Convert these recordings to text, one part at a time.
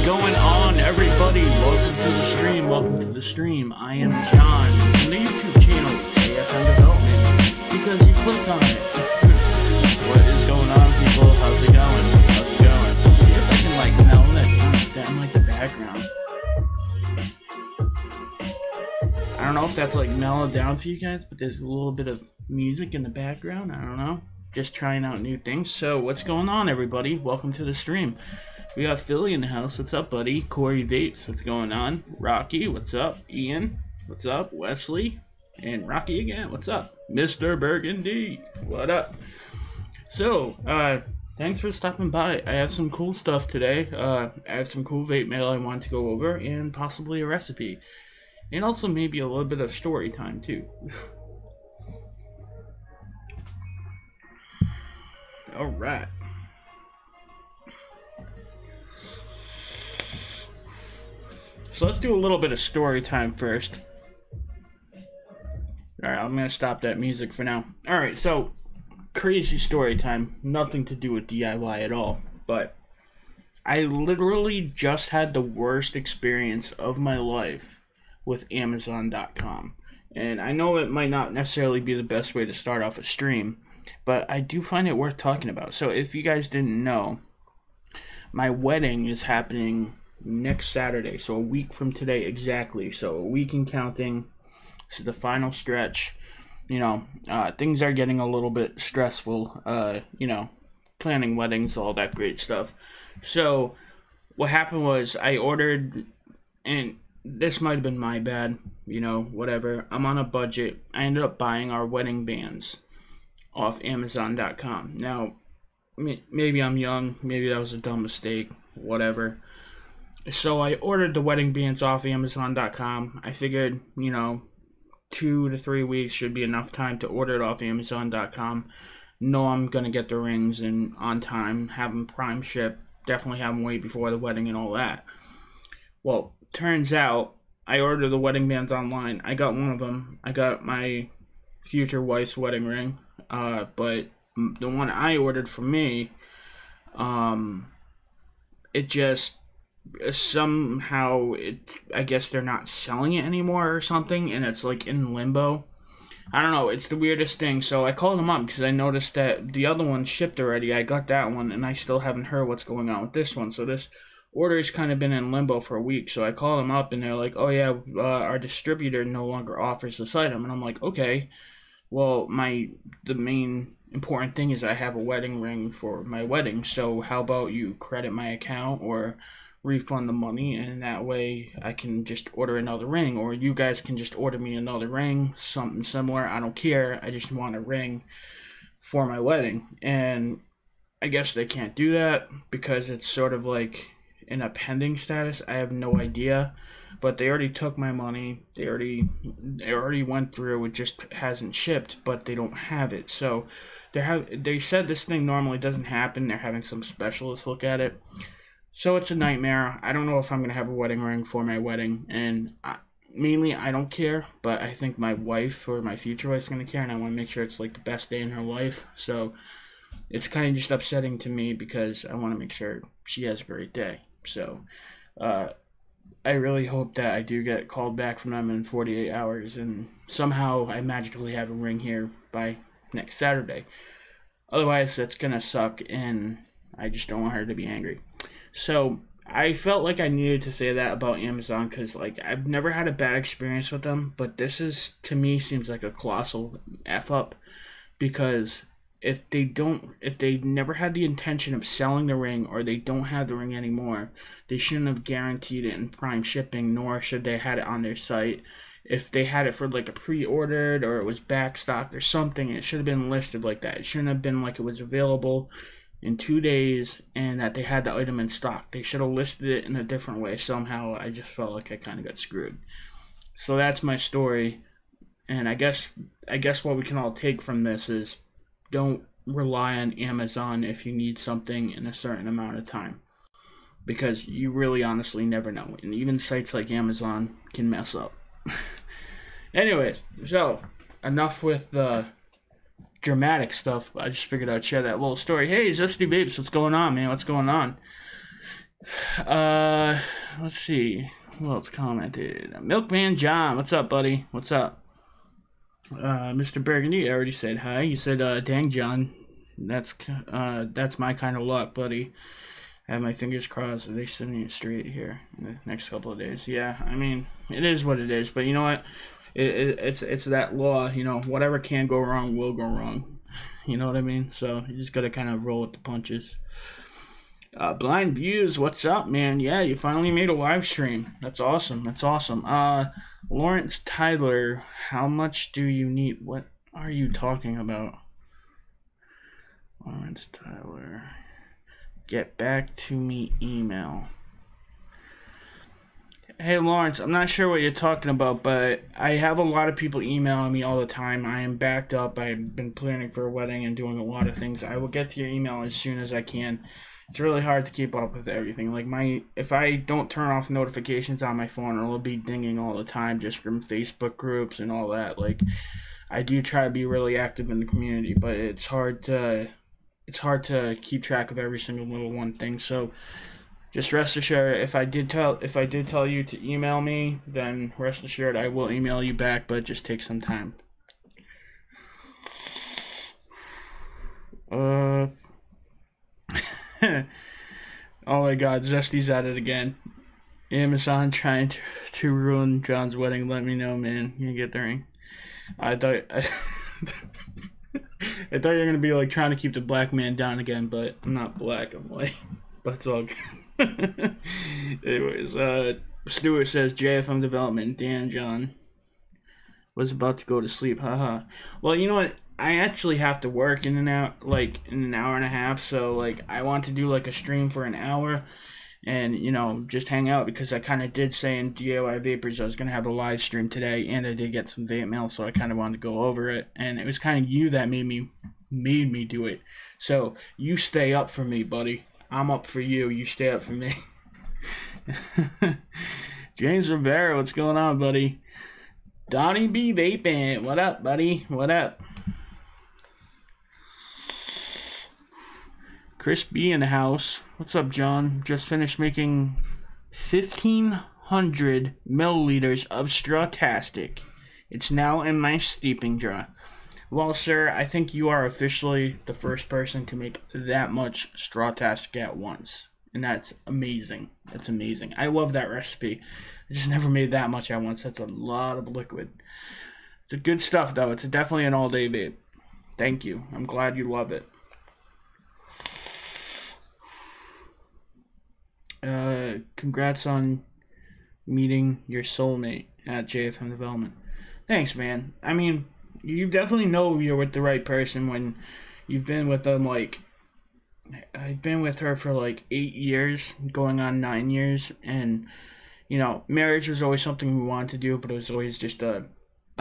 going on, everybody? Welcome to the stream. Welcome to the stream. I am John from the YouTube channel JFM Development because you clicked on it. What is going on, people? How's it going? How's it going? See if I can mellow that down the background. I don't know if that's mellowed down for you guys, but there's a little bit of music in the background. I don't know. Just trying out new things. So what's going on, everybody? Welcome to the stream. We got Philly in the house. What's up, buddy? Corey Vapes, what's going on? Rocky, what's up? Ian, what's up? Wesley, and Rocky again, what's up? Mr. Burgundy, what up? So, thanks for stopping by. I have some cool stuff today. I have some cool vape mail I want to go over, and possibly a recipe. And also maybe a little bit of story time, too. Alright. So let's do a little bit of story time first. Alright, I'm gonna stop that music for now. Alright, so crazy story time. Nothing to do with DIY at all. But I literally just had the worst experience of my life with Amazon.com. And I know it might not necessarily be the best way to start off a stream, but I do find it worth talking about. So if you guys didn't know, my wedding is happening next Saturday, so a week from today exactly. So a week and counting. This is the final stretch. You know, things are getting a little bit stressful. You know, planning weddings, all that great stuff. So what happened was I ordered, and this might have been my bad, you know, whatever. I'm on a budget. I ended up buying our wedding bands off Amazon.com. Now, maybe I'm young. Maybe that was a dumb mistake. Whatever. So I ordered the wedding bands off Amazon.com. I figured, you know, 2 to 3 weeks should be enough time to order it off Amazon.com. Know I'm going to get the rings and on time, have them prime ship, definitely have them wait before the wedding and all that. Well, turns out I ordered the wedding bands online. I got one of them. I got my future wife's wedding ring. But the one I ordered for me, it just somehow, I guess they're not selling it anymore or something, and it's in limbo. I don't know, it's the weirdest thing. So I called them up because I noticed that the other one shipped already. I got that one, and I still haven't heard what's going on with this one. So this order's kind of been in limbo for a week. So I called them up, and they're like, oh yeah, our distributor no longer offers this item. And I'm like, okay, well, the main important thing is I have a wedding ring for my wedding, so how about you credit my account or refund the money, and that way I can just order another ring, or you guys can just order me another ring, something similar. I don't care, I just want a ring for my wedding. And I guess they can't do that because it's sort of in a pending status. I have no idea, but they already took my money. They already went through. It just hasn't shipped, but they don't have it. So they said this thing normally doesn't happen. They're having some specialists look at it. So it's a nightmare. I don't know if I'm going to have a wedding ring for my wedding, and mainly I don't care, but I think my wife or my future wife's going to care, and I want to make sure it's the best day in her life. So it's kind of just upsetting to me because I want to make sure she has a great day. So I really hope that I do get called back from them in 48 hours, and somehow I magically have a ring here by next Saturday. Otherwise, that's going to suck, and I just don't want her to be angry. So I felt like I needed to say that about Amazon because I've never had a bad experience with them, but this is, to me, seems like a colossal F up, because if they never had the intention of selling the ring, or they don't have the ring anymore, they shouldn't have guaranteed it in prime shipping, nor should they had it on their site. If they had it for a pre-ordered, or it was backstocked or something, it should have been listed like that. It shouldn't have been it was available in 2 days and that they had the item in stock. They should have listed it in a different way. Somehow I just felt like I kind of got screwed. So that's my story, and I guess what we can all take from this is don't rely on Amazon if you need something in a certain amount of time, because you really honestly never know, and even sites like Amazon can mess up. Anyways, so enough with the dramatic stuff. I just figured I'd share that little story. Hey, Zesty Babes, what's going on, man? What's going on? Uh, let's see. Who else commented? Milkman John, what's up, buddy? What's up? Mr. Burgundy, I already said hi. You said, dang, John, that's my kind of luck, buddy. I have my fingers crossed that they send me straight here in the next couple of days. Yeah, I mean, it is what it is, but you know what? It's that law, you know, whatever can go wrong will go wrong. You know what I mean? So you just gotta kind of roll with the punches. Blind Views, what's up, man? Yeah, you finally made a live stream. That's awesome. That's awesome. Lawrence Tyler, how much do you need? What are you talking about? Lawrence Tyler, get back to me email. Hey, Lawrence, I'm not sure what you're talking about, but I have a lot of people emailing me all the time. I am backed up. I've been planning for a wedding and doing a lot of things. I will get to your email as soon as I can. It's really hard to keep up with everything. Like if I don't turn off notifications on my phone, it'll be dinging all the time just from Facebook groups and all that. Like, I do try to be really active in the community, but it's hard to keep track of every single little one thing. So just rest assured, if I did tell you to email me, then rest assured I will email you back, but just take some time. Oh my god, Zesty's at it again. Amazon trying to ruin John's wedding. Let me know, man. You get the ring. I thought I thought you were gonna be like trying to keep the black man down again, but I'm not black, I'm white. But it's all good. Anyways, Stewart says JFM development, Dan John was about to go to sleep, haha. Well, you know what? I actually have to work in an hour and a half, so like I want to do like a stream for an hour and, you know, just hang out, because I kind of did say in DIY Vapors I was going to have a live stream today, and I did get some vape mail, so I kind of wanted to go over it, and it was kind of you that made me do it. So you stay up for me, buddy. I'm up for you. You stay up for me. James Rivera, what's going on, buddy? Donnie B Vaping, what up, buddy? What up? Chris B in the house. What's up, John? Just finished making 1,500 milliliters of Strawtastic. It's now in my steeping jar. Well, sir, I think you are officially the first person to make that much Strawtastic at once. And that's amazing. That's amazing. I love that recipe. I just never made that much at once. That's a lot of liquid. It's good stuff, though. It's definitely an all-day vape. Thank you. I'm glad you love it. Congrats on meeting your soulmate at JFM Development. Thanks, man. I mean, you definitely know you're with the right person when you've been with them, like, I've been with her for like 8 years, going on 9 years, and, you know, marriage was always something we wanted to do, but it was always just a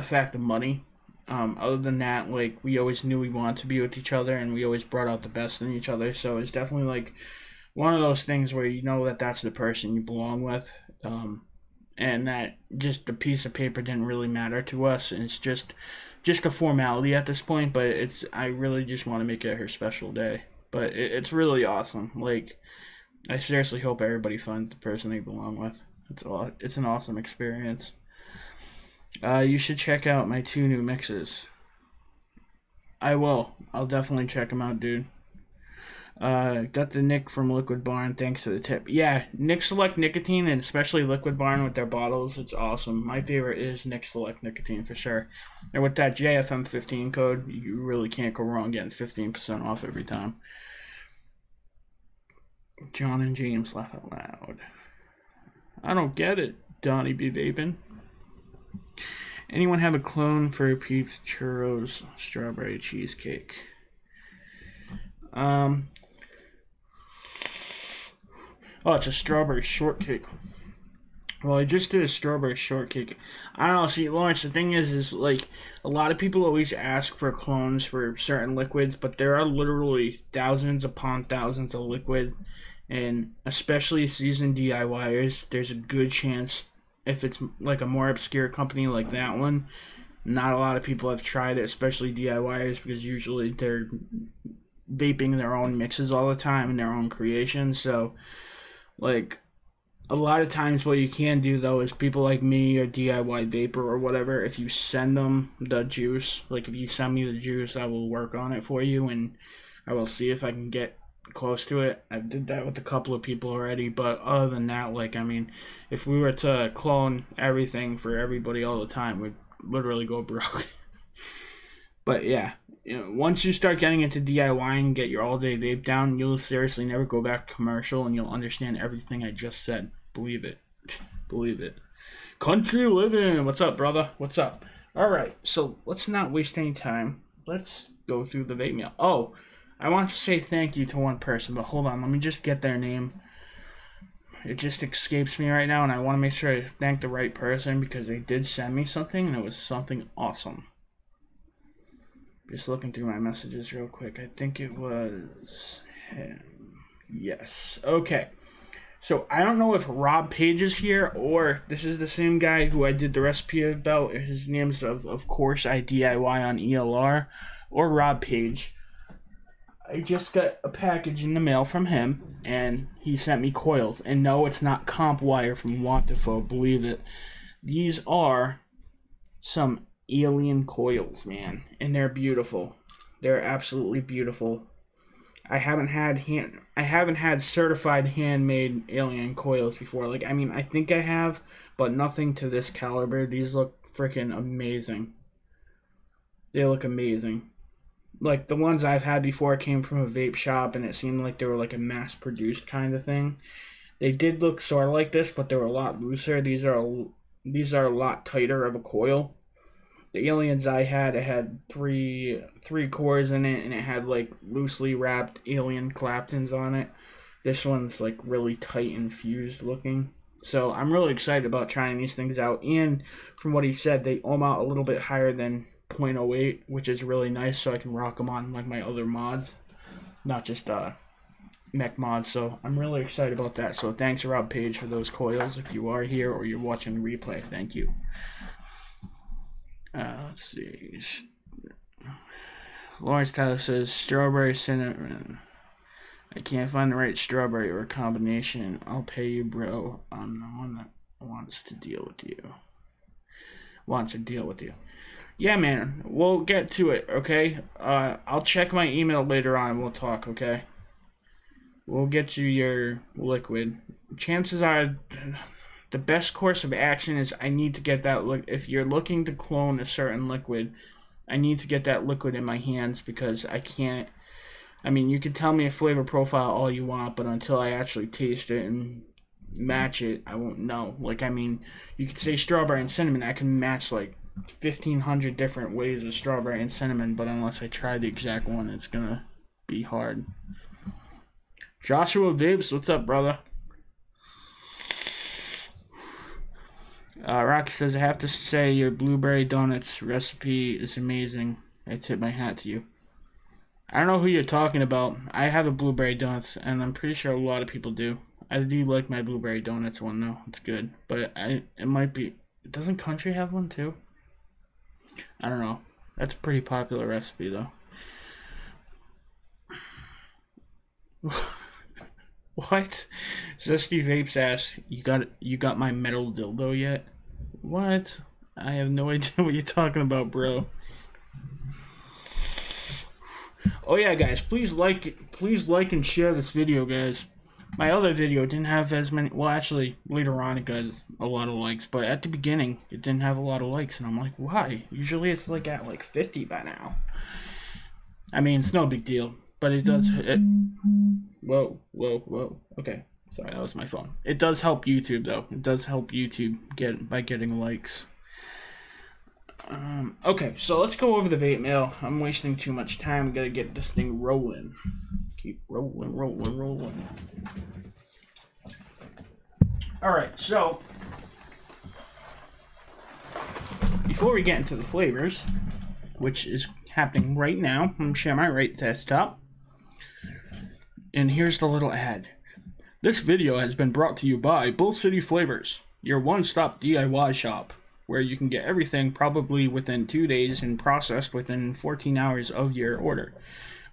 fact of money. Other than that, like, we always knew we wanted to be with each other, and we always brought out the best in each other, so it's definitely, like, one of those things where you know that that's the person you belong with, and that just a piece of paper didn't really matter to us, and it's just a formality at this point, but I really just want to make it her special day. But it's really awesome. Like, I seriously hope everybody finds the person they belong with. It's an awesome experience. You should check out my 2 new mixes. I will. I'll definitely check them out, dude. Got the Nick from Liquid Barn, thanks to the tip. Yeah, Nick Select Nicotine, and especially Liquid Barn with their bottles, it's awesome. My favorite is Nick Select Nicotine for sure. And with that JFM 15 code, you really can't go wrong getting 15% off every time. John and James laugh out loud. I don't get it, Donnie B Vapin. Anyone have a clone for Peeps Churros Strawberry Cheesecake? Oh, it's a strawberry shortcake. Well, I just did a strawberry shortcake. I don't know. See, Lawrence, the thing is like, a lot of people always ask for clones for certain liquids, but there are literally thousands upon thousands of liquid, and especially seasoned DIYers, there's a good chance, if it's like a more obscure company like that one, not a lot of people have tried it, especially DIYers, because usually they're vaping their own mixes all the time and their own creations. So Like, a lot of times what you can do, though, is people like me or DIY Vapor or whatever, if you send them the juice, like if you send me the juice, I will work on it for you, and I will see if I can get close to it. I did that with a couple of people already, but other than that, like, I mean, if we were to clone everything for everybody all the time, we'd literally go broke. But yeah, you know, once you start getting into DIY and get your all-day vape down, you'll seriously never go back commercial, and you'll understand everything I just said. Believe it. Believe it. Country living. What's up, brother? What's up? All right, so let's not waste any time. Let's go through the vape mail. Oh, I want to say thank you to one person, but hold on. Let me just get their name. It just escapes me right now, and I want to make sure I thank the right person because they did send me something, and it was something awesome. Just looking through my messages real quick. I think it was him. Yes. Okay. So I don't know if Rob Page is here or this is the same guy who I did the recipe about. His name's of course I DIY on ELR, or Rob Page. I just got a package in the mail from him, and he sent me coils. And no, it's not comp wire from Waterfo, believe it. These are some alien coils, man, and they're beautiful. They're absolutely beautiful. I haven't had certified handmade alien coils before. Like, I mean, I think I have, but nothing to this caliber. These look freaking amazing. They look amazing. Like, the ones I've had before came from a vape shop, and it seemed like they were like a mass-produced kind of thing. They did look sort of like this, but they were a lot looser. These are a lot tighter of a coil. The aliens I had, it had three cores in it, and it had like loosely wrapped alien claptons on it. This one's like really tight and fused looking. So I'm really excited about trying these things out. And from what he said, they ohm out a little bit higher than 0.08, which is really nice, so I can rock them on like my other mods, not just mech mods. So I'm really excited about that. So thanks Rob Page for those coils. If you are here or you're watching the replay, thank you. Let's see. Lawrence Tyler says strawberry cinnamon. I can't find the right strawberry or combination. I'll pay you, bro. I'm the one that wants to deal with you. Yeah, man. We'll get to it, okay? I'll check my email later on. We'll talk, okay? We'll get you your liquid. Chances are, the best course of action is I need to get that. If you're looking to clone a certain liquid, I need to get that liquid in my hands because I can't. I mean, you can tell me a flavor profile all you want, but until I actually taste it and match it, I won't know. Like, I mean, you could say strawberry and cinnamon. I can match like 1,500 different ways of strawberry and cinnamon, but unless I try the exact one, it's gonna be hard. Joshua Vapes, what's up, brother? Rocky says, I have to say your blueberry donuts recipe is amazing. I tip my hat to you. I don't know who you're talking about. I have a blueberry donuts, and I'm pretty sure a lot of people do. I do like my blueberry donuts one, though. It's good. But it might be... Doesn't Country have one, too? I don't know. That's a pretty popular recipe, though. What? Zesty Vapes asks, you got my metal dildo yet? What? I have no idea what you're talking about, bro. Oh yeah, guys, please like and share this video, guys. My other video didn't have as many. Well, actually, later on it got a lot of likes, but at the beginning it didn't have a lot of likes, and I'm like, why? Usually it's like at like 50 by now. I mean, it's no big deal, but it does. Whoa. Okay, sorry, that was my phone. It does help YouTube, though. It does help YouTube by getting likes. Okay, so let's go over the vape mail. I'm wasting too much time. Gotta get this thing rolling. Keep rolling. Alright, so before we get into the flavors, which is happening right now, I'm gonna share my right desktop. And here's the little ad. This video has been brought to you by Bull City Flavors, your one-stop DIY shop, where you can get everything probably within 2 days and processed within 14 hours of your order.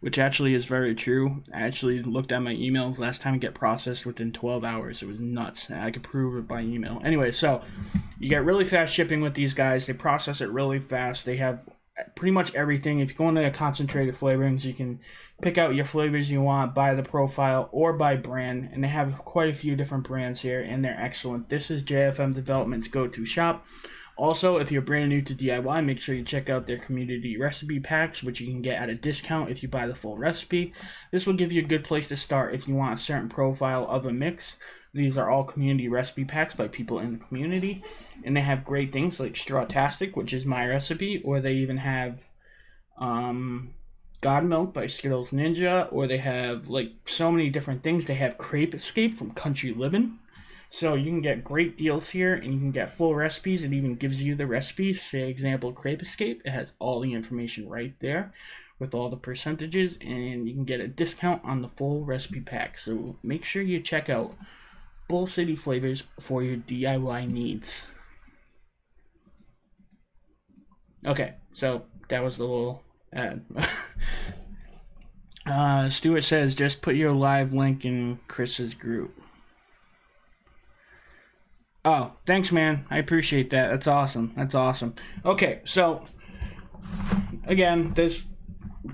which actually is very true. I actually looked at my emails last time it get processed within 12 hours. It was nuts. I could prove it by email. Anyway, so you get really fast shipping with these guys. They process it really fast. They have pretty much everything. If you go into their concentrated flavorings, you can pick out your flavors you want by the profile or by brand, and they have quite a few different brands here, and they're excellent. This is JFM Development's go-to shop. Also, if you're brand new to DIY, make sure you check out their community recipe packs, which you can get at a discount if you buy the full recipe. This will give you a good place to start if you want a certain profile of a mix. These are all community recipe packs by people in the community, and they have great things like Strawtastic, which is my recipe, or they even have God Milk by Skittles Ninja, or they have like so many different things. They have Crepe Escape from Country Living. So you can get great deals here, and you can get full recipes. It even gives you the recipes. Say, example, Crepe Escape. It has all the information right there with all the percentages, and you can get a discount on the full recipe pack. So make sure you check out Bull City Flavors for your DIY needs. Okay, so that was the little ad. Stuart says, just put your live link in Chris's group. Oh, thanks, man. I appreciate that. That's awesome. That's awesome. Okay, so, again, this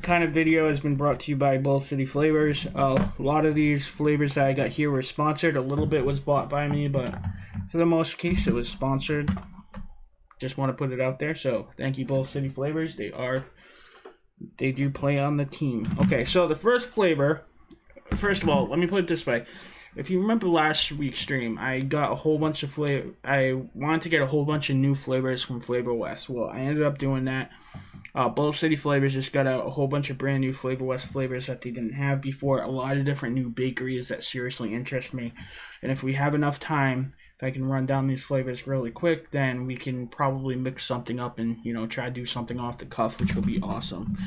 kind of video has been brought to you by Bull City Flavors. A lot of these flavors that I got here were sponsored. A little bit was bought by me, but for the most case, it was sponsored. Just want to put it out there. So, thank you, Bull City Flavors. They do play on the team. Okay, so the first flavor, first of all, let me put it this way. If you remember last week's stream, I got a whole bunch of I wanted to get a whole bunch of new flavors from Flavor West. Well, I ended up doing that. Bull City Flavors just got out a whole bunch of brand new Flavor West flavors that they didn't have before. A lot of different new bakeries that seriously interest me. And if we have enough time, if I can run down these flavors really quick, then we can probably mix something up and, you know, try to do something off the cuff, which will be awesome.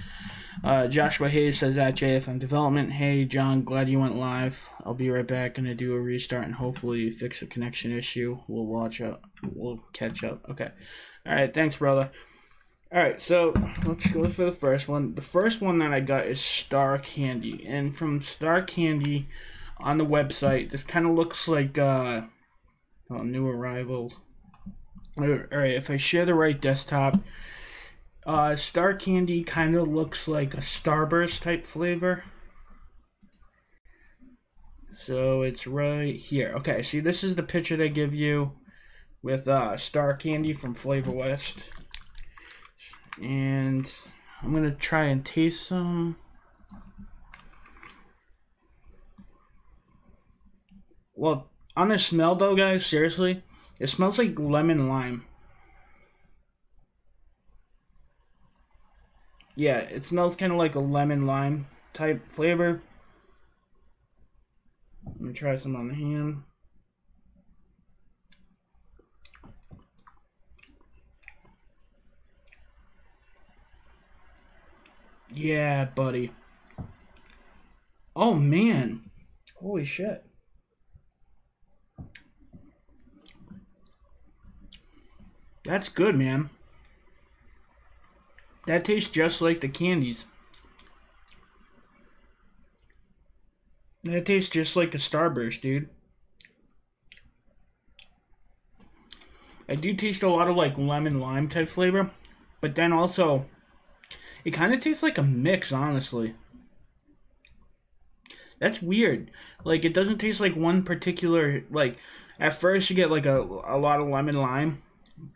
Joshua Hayes says at JFM Development, hey John, glad you went live. I'll be right back. Gonna do a restart and hopefully fix a connection issue. We'll catch up. Okay. Alright, thanks brother. Alright, so let's go for the first one. The first one that I got is Star Candy. And from Star Candy on the website, this kind of looks like new arrivals. Alright, if I share the right desktop, Star Candy kind of looks like a Starburst type flavor. So it's right here. Okay, see, this is the picture they give you with Star Candy from Flavor West. And I'm going to try and taste some. Well, on the smell though, guys, seriously, it smells like lemon lime. Yeah, it smells kind of like a lemon lime type flavor. Let me try some on the hand. Yeah, buddy. Oh, man. Holy shit. That's good, man. That tastes just like the candies. That tastes just like a Starburst, dude. I do taste a lot of like lemon lime type flavor, but then also it kind of tastes like a mix, honestly. That's weird. Like, it doesn't taste like one particular, like, at first you get like a lot of lemon lime,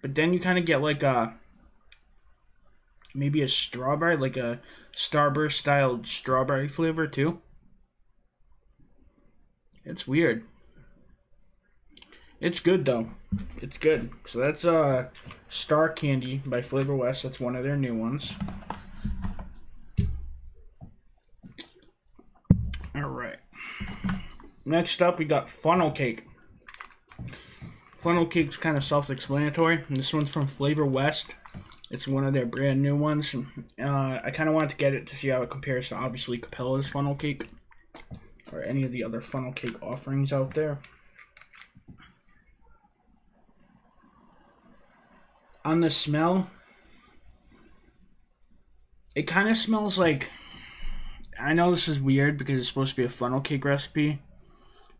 but then you kind of get like a maybe a strawberry, like a Starburst styled strawberry flavor too. It's weird. It's good though. It's good. So that's Star Candy by Flavor West. That's one of their new ones. Alright. Next up we got Funnel Cake. Funnel Cake's kind of self-explanatory. This one's from Flavor West. It's one of their brand new ones. I kind of wanted to get it to see how it compares to obviously Capella's Funnel Cake or any of the other funnel cake offerings out there. On the smell, it kind of smells like, I know this is weird because it's supposed to be a funnel cake recipe,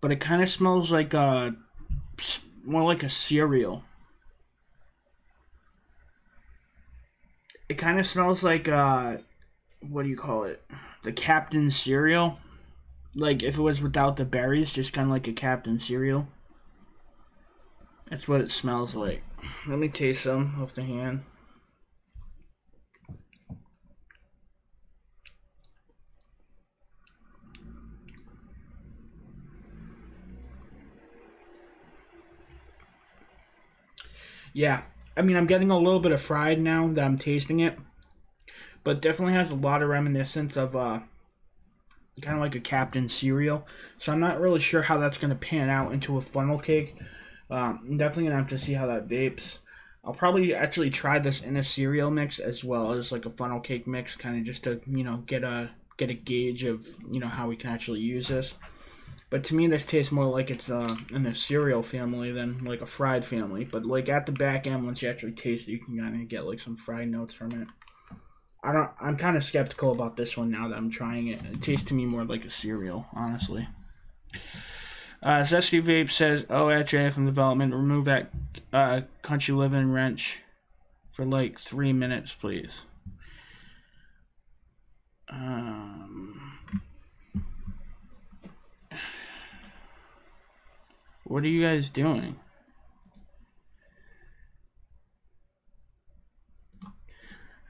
but it kind of smells like more like a cereal. It kind of smells like what do you call it? The Captain cereal. Like if it was without the berries, just kind of like a Captain cereal. That's what it smells like. Let me taste some off the hand. Yeah, I mean, I'm getting a little bit of fried now that I'm tasting it, but definitely has a lot of reminiscence of kind of like a Captain cereal. So I'm not really sure how that's going to pan out into a funnel cake. I'm definitely going to have to see how that vapes. I'll probably actually try this in a cereal mix as well as like a funnel cake mix, kind of just to, you know, get a gauge of, you know, how we can actually use this. But to me, this tastes more like it's in a cereal family than like a fried family. But like at the back end, once you actually taste it, you can kind of get like some fried notes from it. I'm kind of skeptical about this one now that I'm trying it. It tastes to me more like a cereal, honestly. Zesty Vape says, "Oh, at JFM development, remove that country living wrench for like 3 minutes, please." What are you guys doing?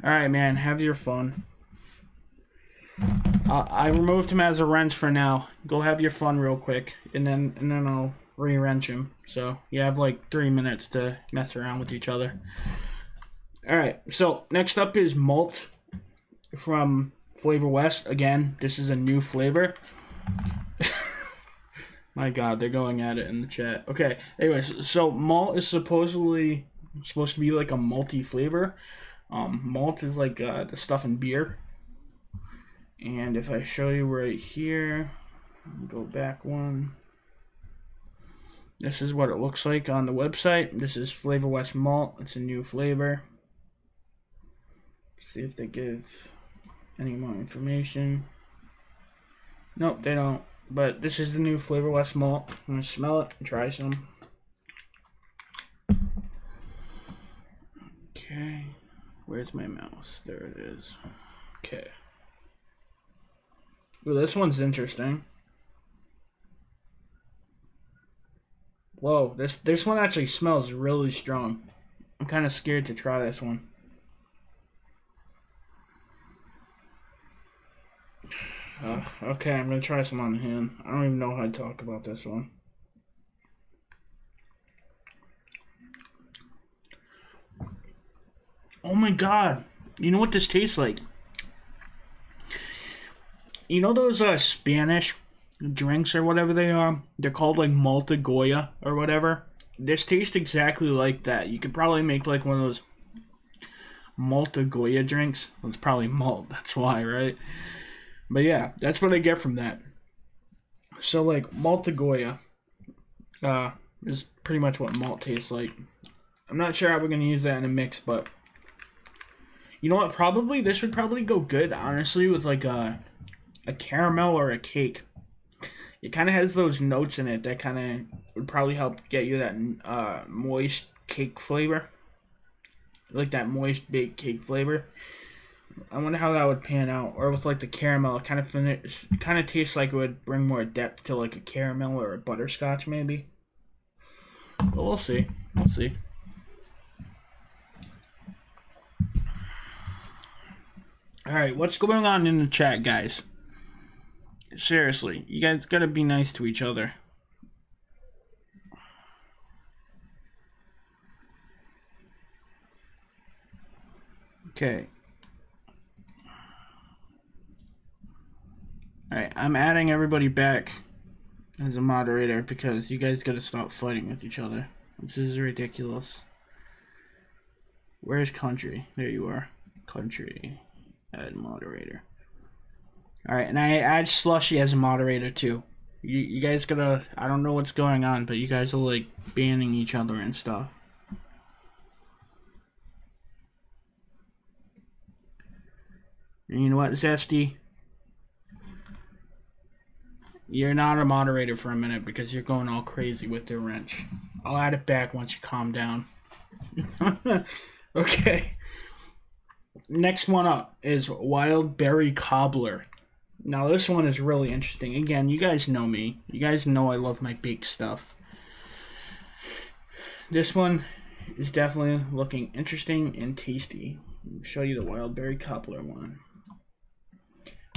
Alright, man, have your fun. I removed him as a wrench for now. Go have your fun real quick, and then I'll re-wrench him. So you have like 3 minutes to mess around with each other. Alright, so next up is Malt from Flavor West. Again, this is a new flavor. My God, they're going at it in the chat. Okay, anyways, so malt is supposed to be like a malty flavor. Malt is like the stuff in beer. And if I show you right here, go back one. This is what it looks like on the website. This is Flavor West Malt. It's a new flavor. See if they give any more information. Nope, they don't. But this is the new Flavor West Malt. I'm going to smell it and try some. Okay. Where's my mouse? There it is. Okay. Ooh, this one's interesting. Whoa, this one actually smells really strong. I'm kind of scared to try this one. Okay, I'm gonna try some on the hand. I don't even know how to talk about this one. Oh my God! You know what this tastes like? You know those Spanish drinks or whatever they are? They're called like Malta Goya or whatever. This tastes exactly like that. You could probably make like one of those Malta Goya drinks. Well, it's probably malt, that's why, right? But yeah, that's what I get from that. So like Malta Goya is pretty much what malt tastes like. I'm not sure how we're gonna use that in a mix, but you know what? Probably this would probably go good, honestly, with like a caramel or a cake. It kind of has those notes in it that kind of would probably help get you that moist cake flavor, like that moist baked cake flavor. I wonder how that would pan out, or with like the caramel, it kind of tastes like it would bring more depth to like a caramel or a butterscotch maybe. But we'll see. We'll see. All right, what's going on in the chat, guys? Seriously, you guys gotta be nice to each other. Okay. Alright, I'm adding everybody back as a moderator because you guys gotta stop fighting with each other. This is ridiculous. Where's country? There you are. Country. Add moderator. Alright, and I add Slushy as a moderator too. You guys gotta... I don't know what's going on, but you guys are like banning each other and stuff. And you know what, Zesty? You're not a moderator for a minute because you're going all crazy with the wrench. I'll add it back once you calm down. Okay. Next one up is Wild Berry Cobbler. Now this one is really interesting. Again, you guys know me. You guys know I love my baked stuff. This one is definitely looking interesting and tasty. I'll show you the Wild Berry Cobbler one.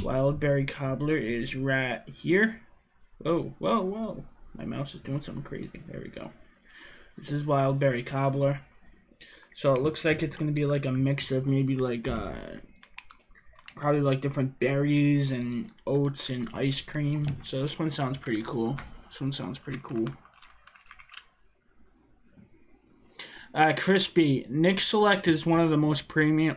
Wild Berry Cobbler is right here. Whoa, whoa, whoa. My mouse is doing something crazy. There we go. This is Wild Berry Cobbler. So it looks like it's going to be like a mix of maybe like, probably like different berries and oats and ice cream. So this one sounds pretty cool. Crispy. Nick Select is one of the most premium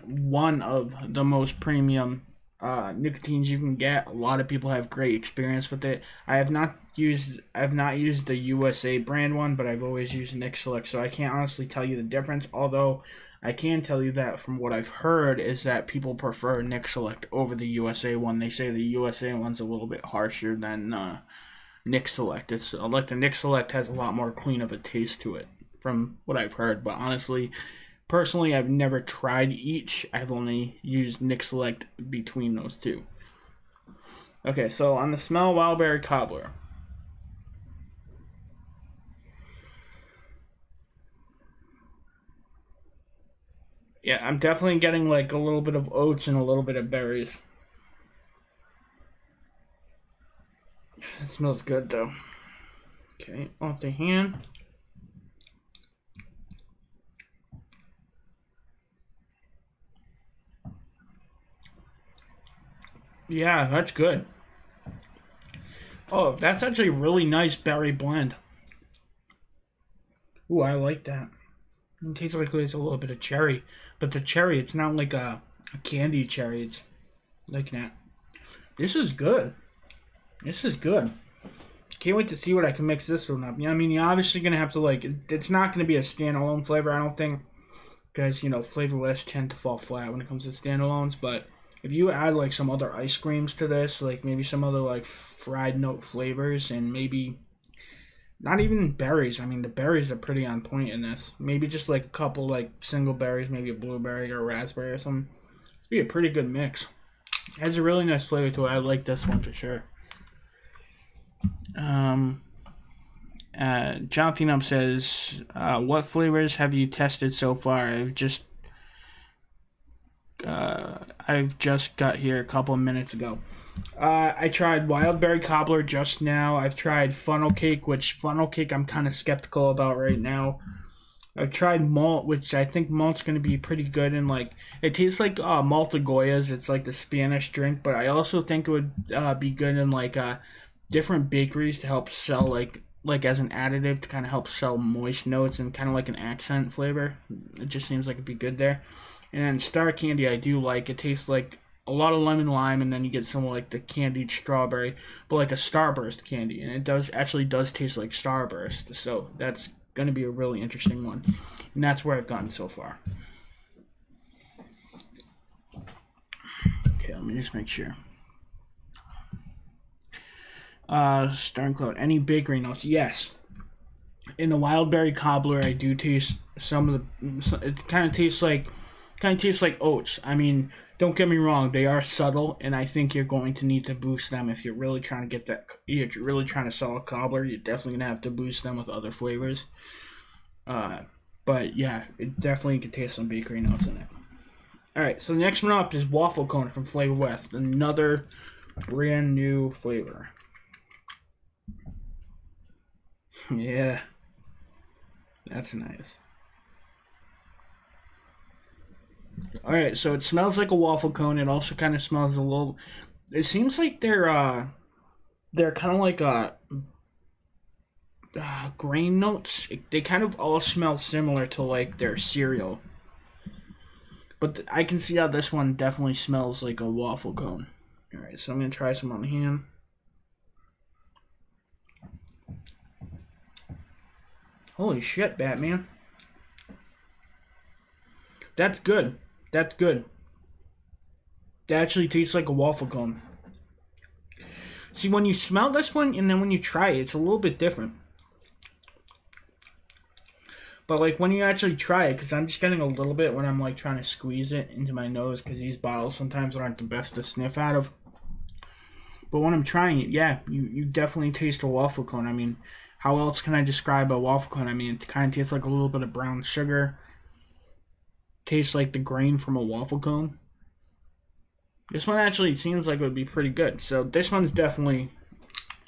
nicotines you can get. A lot of people have great experience with it. I have not used the USA brand one, but I've always used Nick Select, so I can't honestly tell you the difference. Although I can tell you that from what I've heard is that people prefer Nick Select over the USA one. They say the USA one's a little bit harsher than Nick Select. It's like the Nick Select has a lot more clean of a taste to it, from what I've heard. But honestly, personally, I've never tried each. I've only used Nick Select between those two. Okay, so on the smell, Wild Berry Cobbler. Yeah, I'm definitely getting like a little bit of oats and a little bit of berries. It smells good though. Okay, off the hand. Yeah, that's good. Oh, that's actually a really nice berry blend. Ooh, I like that. It tastes like there's a little bit of cherry. But the cherry, it's not like a candy cherry. It's like that. This is good. This is good. Can't wait to see what I can mix this one up. You know, I mean, you're obviously going to have to, like, it's not going to be a standalone flavor, I don't think. Because, you know, flavor lists tend to fall flat when it comes to standalones. But if you add, like, some other ice creams to this, like, maybe some other, like, fried note flavors, and maybe not even berries. I mean, the berries are pretty on point in this. Maybe just, like, a couple, like, single berries, maybe a blueberry or a raspberry or something. It's be a pretty good mix. It has a really nice flavor to it. I like this one for sure. John Phenom says, what flavors have you tested so far? I've just got here a couple of minutes ago. I tried Wild Berry Cobbler just now. I've tried Funnel Cake, which Funnel Cake I'm kind of skeptical about right now. I've tried malt, which I think malt's going to be pretty good, and like it tastes like Malta Goyas. It's like the Spanish drink, but I also think it would be good in like different bakeries to help sell like as an additive to kind of help sell moist notes and kind of like an accent flavor. It just seems like it'd be good there. And then Star Candy I do like. It tastes like a lot of lemon lime, and then you get some like the candied strawberry, but like a Starburst candy, and it does taste like Starburst. So that's going to be a really interesting one, and that's where I've gotten so far. Okay, let me just make sure. Starncloud, any bakery notes? Yes. In the Wild Berry Cobbler, I do taste some of the. It kind of tastes like oats. I mean, don't get me wrong; they are subtle, and I think you're going to need to boost them if you're really trying to get that. If you're really trying to sell a cobbler, you're definitely gonna have to boost them with other flavors. But yeah, it definitely can taste some bakery notes in it. All right, so the next one up is Waffle Cone from Flavor West, another brand new flavor. Yeah, that's nice. All right, so it smells like a waffle cone. It also kind of smells a little. It seems like they're kind of like grain notes. They kind of all smell similar to like their cereal. But I can see how this one definitely smells like a waffle cone. All right, so I'm gonna try some on the hand. Holy shit, Batman. That's good. That's good. That actually tastes like a waffle cone. See, when you smell this one and then when you try it, it's a little bit different. But like when you actually try it, because I'm just getting a little bit when I'm like trying to squeeze it into my nose, because these bottles sometimes aren't the best to sniff out of. But when I'm trying it, yeah, you definitely taste a waffle cone. I mean, how else can I describe a waffle cone? I mean, it kind of tastes like a little bit of brown sugar. Tastes like the grain from a waffle cone. This one actually seems like it would be pretty good. So this one's definitely,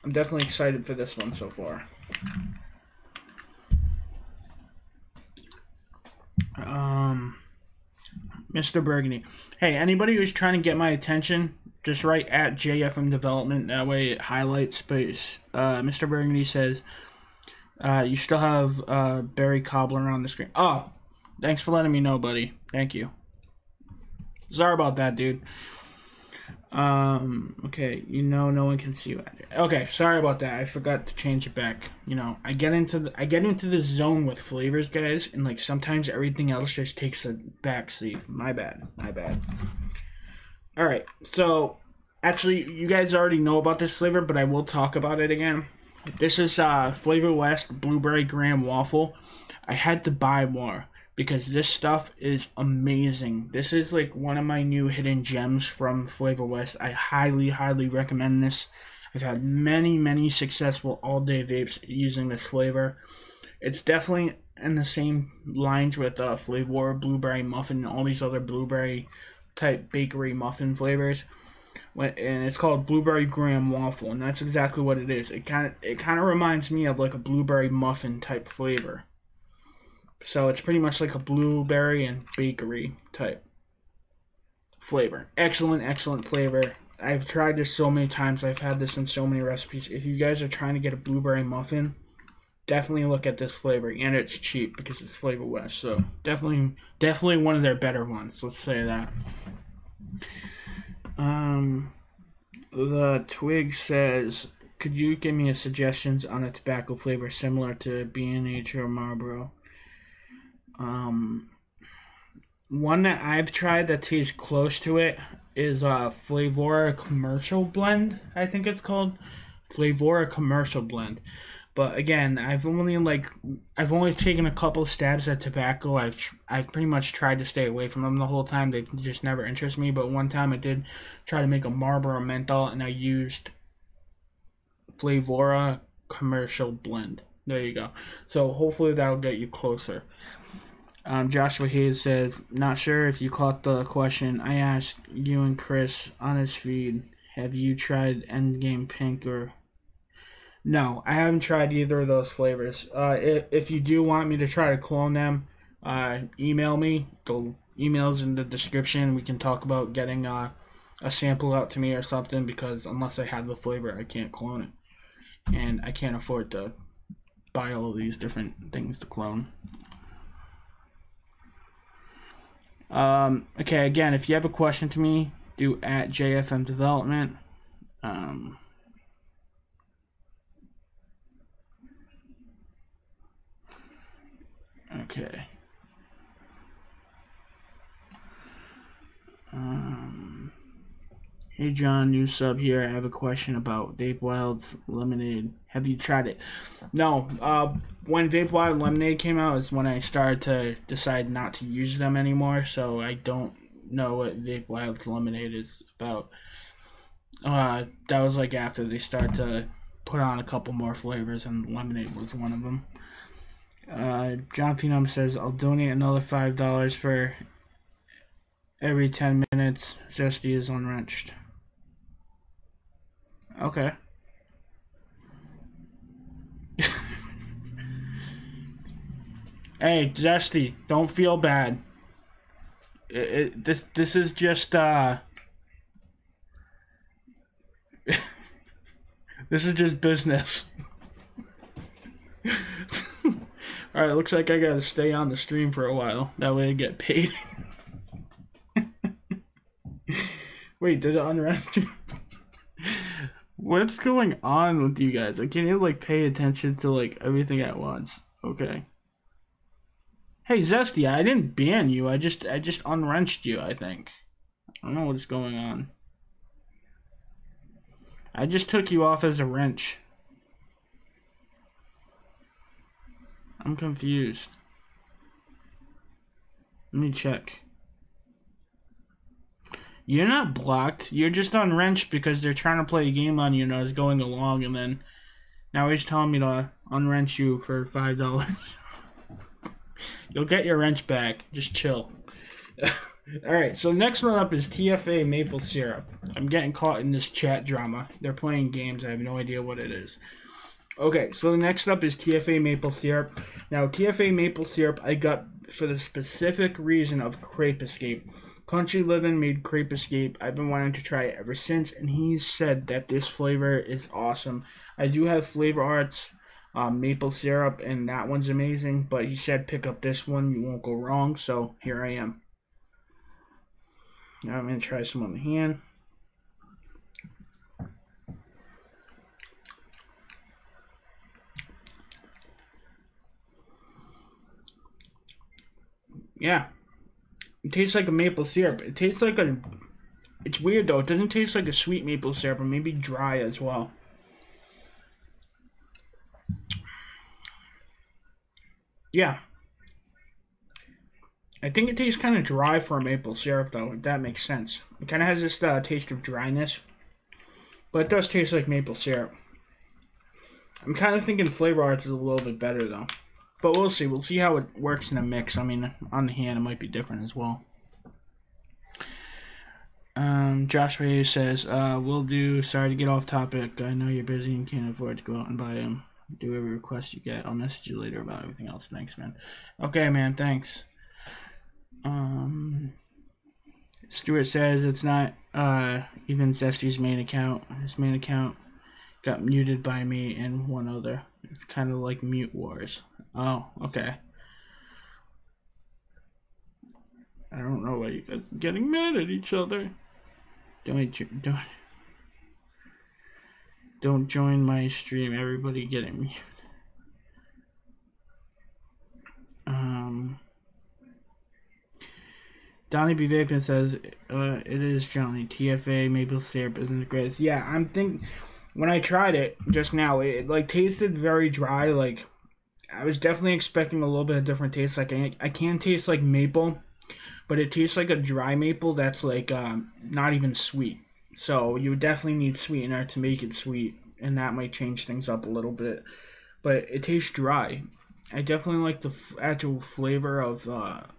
I'm definitely excited for this one so far. Mr. Burgundy. Hey, anybody who's trying to get my attention, just write at JFM Development. That way it highlights space. Mr. Burgundy says, you still have Berry Cobbler on the screen. Oh, thanks for letting me know, buddy. Thank you. Sorry about that, dude. Okay, you know no one can see you. Okay, sorry about that. I forgot to change it back. You know, I get into the zone with flavors, guys, and like sometimes everything else just takes a backseat. My bad. All right, so actually, you guys already know about this flavor, but I will talk about it again. This is Flavor West Blueberry Graham Waffle. I had to buy more because this stuff is amazing. This is like one of my new hidden gems from Flavor West. I highly recommend this. I've had many successful all-day vapes using this flavor. It's definitely in the same lines with Flavor Blueberry Muffin and all these other blueberry type bakery muffin flavors. And it's called Blueberry Graham Waffle, and that's exactly what it is. It kind of reminds me of like a blueberry muffin type flavor. So it's pretty much like a blueberry and bakery type flavor. Excellent flavor. I've tried this so many times. I've had this in so many recipes. If you guys are trying to get a blueberry muffin, definitely look at this flavor. And it's cheap because it's Flavor West. So definitely one of their better ones. Let's say that. The Twig says, could you give me a suggestions on a tobacco flavor similar to B&H or Marlboro? One that I've tried that tastes close to it is Flavora Commercial Blend, I think it's called. Flavora Commercial Blend. But again, I've only taken a couple stabs at tobacco. I've pretty much tried to stay away from them the whole time. They just never interest me. But one time I did try to make a Marlboro menthol, and I used Flavora Commercial Blend. There you go. So hopefully that'll get you closer. Joshua Hayes said, not sure if you caught the question. I asked you and Chris on his feed, have you tried Endgame Pink or... No, I haven't tried either of those flavors. If you do want me to try to clone them, email me. The email's in the description. We can talk about getting a sample out to me or something, because unless I have the flavor, I can't clone it. And I can't afford to buy all of these different things to clone. Okay, again, if you have a question to me, do at JFM Development. Okay. Hey John, new sub here. I have a question about Vape Wild's Lemonade. Have you tried it? No. When Vape Wild Lemonade came out is when I started to decide not to use them anymore. So I don't know what Vape Wild's Lemonade is about. That was like after they started to put on a couple more flavors, and lemonade was one of them. John Phenom says, I'll donate another $5 for every 10 minutes Zesty is unwrenched. Okay. Hey, Zesty, don't feel bad. This is just this is just business. Alright, looks like I gotta stay on the stream for a while. That way I get paid. Wait, did it unwrap you? What's going on with you guys? I can't even like pay attention to like everything at once. Okay. Hey Zesty, I didn't ban you. I just unwrenched you, I think. I don't know what's going on. I just took you off as a wrench. I'm confused. Let me check. You're not blocked. You're just unwrenched because they're trying to play a game on you and I was going along, and then now he's telling me to unwrench you for $5. You'll get your wrench back. Just chill. Alright, so the next one up is TFA maple syrup. I'm getting caught in this chat drama. They're playing games. I have no idea what it is. Okay, so the next up is TFA maple syrup. Now, TFA maple syrup I got for the specific reason of Crepe Escape. Country Living made Crepe Escape. I've been wanting to try it ever since, and he said that this flavor is awesome. I do have Flavor Arts maple syrup, and that one's amazing, but he said pick up this one, you won't go wrong, so here I am. Now I'm going to try some on the hand. Yeah. It tastes like a maple syrup. It tastes like a... It's weird though. It doesn't taste like a sweet maple syrup, or maybe dry as well. Yeah. I think it tastes kind of dry for a maple syrup though, if that makes sense. It kind of has this taste of dryness. But it does taste like maple syrup. I'm kind of thinking Flavor Arts is a little bit better though. But we'll see. We'll see how it works in a mix. I mean, on the hand, it might be different as well. Josh Ray says, will do. Sorry to get off topic. I know you're busy and can't afford to go out and buy them. Do every request you get. I'll message you later about everything else. Thanks, man. Okay, man. Thanks. Stuart says it's not even Zesty's main account. His main account got muted by me and one other. It's kind of like Mute Wars. Oh, okay. I don't know why you guys are getting mad at each other. Don't join my stream. Everybody getting muted. Donnie B. Vape says, it is Johnny. TFA maple syrup isn't the greatest. Yeah, I'm thinking, when I tried it just now, it like tasted very dry. Like, I was definitely expecting a little bit of different taste. Like, I can taste like maple, but it tastes like a dry maple that's like not even sweet. So you would definitely need sweetener to make it sweet, and that might change things up a little bit. But it tastes dry. I definitely like the actual flavor of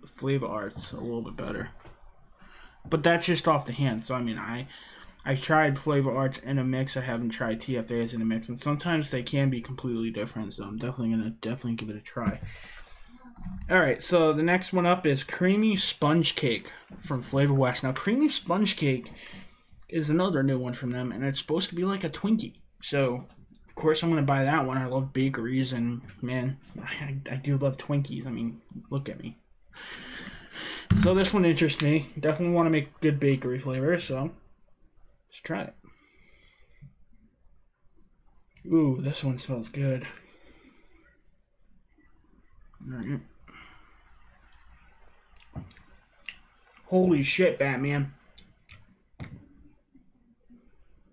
Flavor Arts a little bit better. But that's just off the hand. So I mean, I tried Flavor Arts in a mix. I haven't tried TFAs in a mix, and sometimes they can be completely different. So I'm definitely gonna give it a try. All right, so the next one up is Creamy Sponge Cake from Flavor West. Now, Creamy Sponge Cake is another new one from them, and it's supposed to be like a Twinkie. So, of course, I'm going to buy that one. I love bakeries, and, man, I do love Twinkies. I mean, look at me. So this one interests me. Definitely want to make good bakery flavor, so let's try it. Ooh, this one smells good. All right. Holy shit, Batman.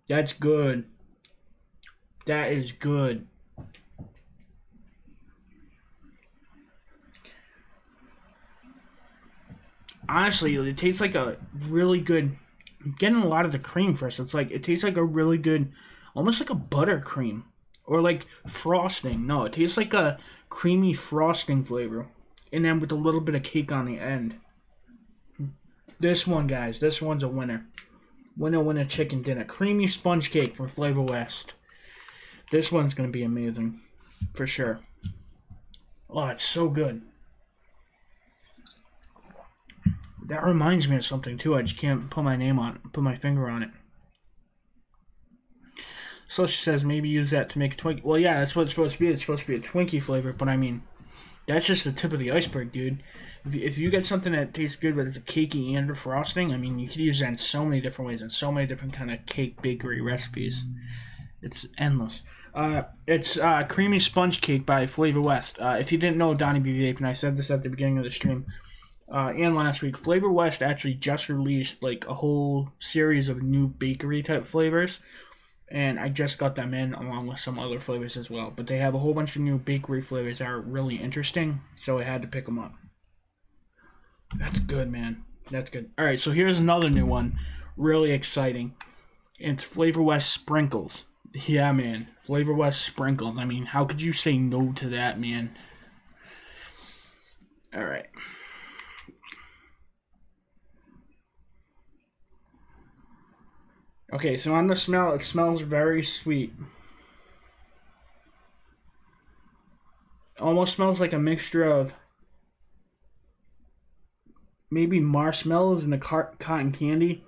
That's good. That is good. Honestly, it tastes like a really good... I'm getting a lot of the cream first. It's like, it tastes like a really good... Almost like a buttercream. Or like frosting. No, it tastes like a creamy frosting flavor. And then with a little bit of cake on the end. This one, guys. This one's a winner. Winner, winner, chicken dinner. Creamy sponge cake from Flavor West. This one's going to be amazing. For sure. Oh, it's so good. That reminds me of something, too. I just can't put my name on it. Put my finger on it. So she says maybe use that to make a Twinkie. Well, yeah, that's what it's supposed to be. It's supposed to be a Twinkie flavor. But, I mean, that's just the tip of the iceberg, dude. If you get something that tastes good but it's a cakey and a frosting, I mean, you could use that in so many different ways and so many different kind of cake bakery recipes. It's endless. It's Creamy Sponge Cake by Flavor West. If you didn't know Donnie B. Vape, and I said this at the beginning of the stream, and last week, Flavor West actually just released like a whole series of new bakery type flavors. and I just got them in along with some other flavors as well. But they have a whole bunch of new bakery flavors that are really interesting, so I had to pick them up. That's good, man. That's good. All right, so here's another new one, really exciting. It's Flavor West Sprinkles. Yeah, man, Flavor West Sprinkles. I mean, how could you say no to that, man? All right. Okay, so on the smell, it smells very sweet. Almost smells like a mixture of maybe marshmallows and the cotton candy.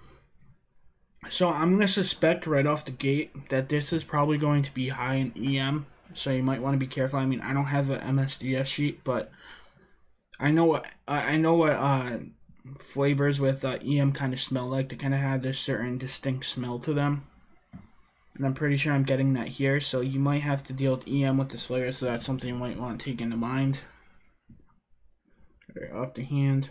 So I'm going to suspect right off the gate that this is probably going to be high in EM. So you might want to be careful. I mean, I don't have an MSDS sheet, but I know what flavors with EM kind of smell like. They kind of have this certain distinct smell to them. And I'm pretty sure I'm getting that here. So you might have to deal with EM with this flavor. So that's something you might want to take into mind. Okay, off the hand.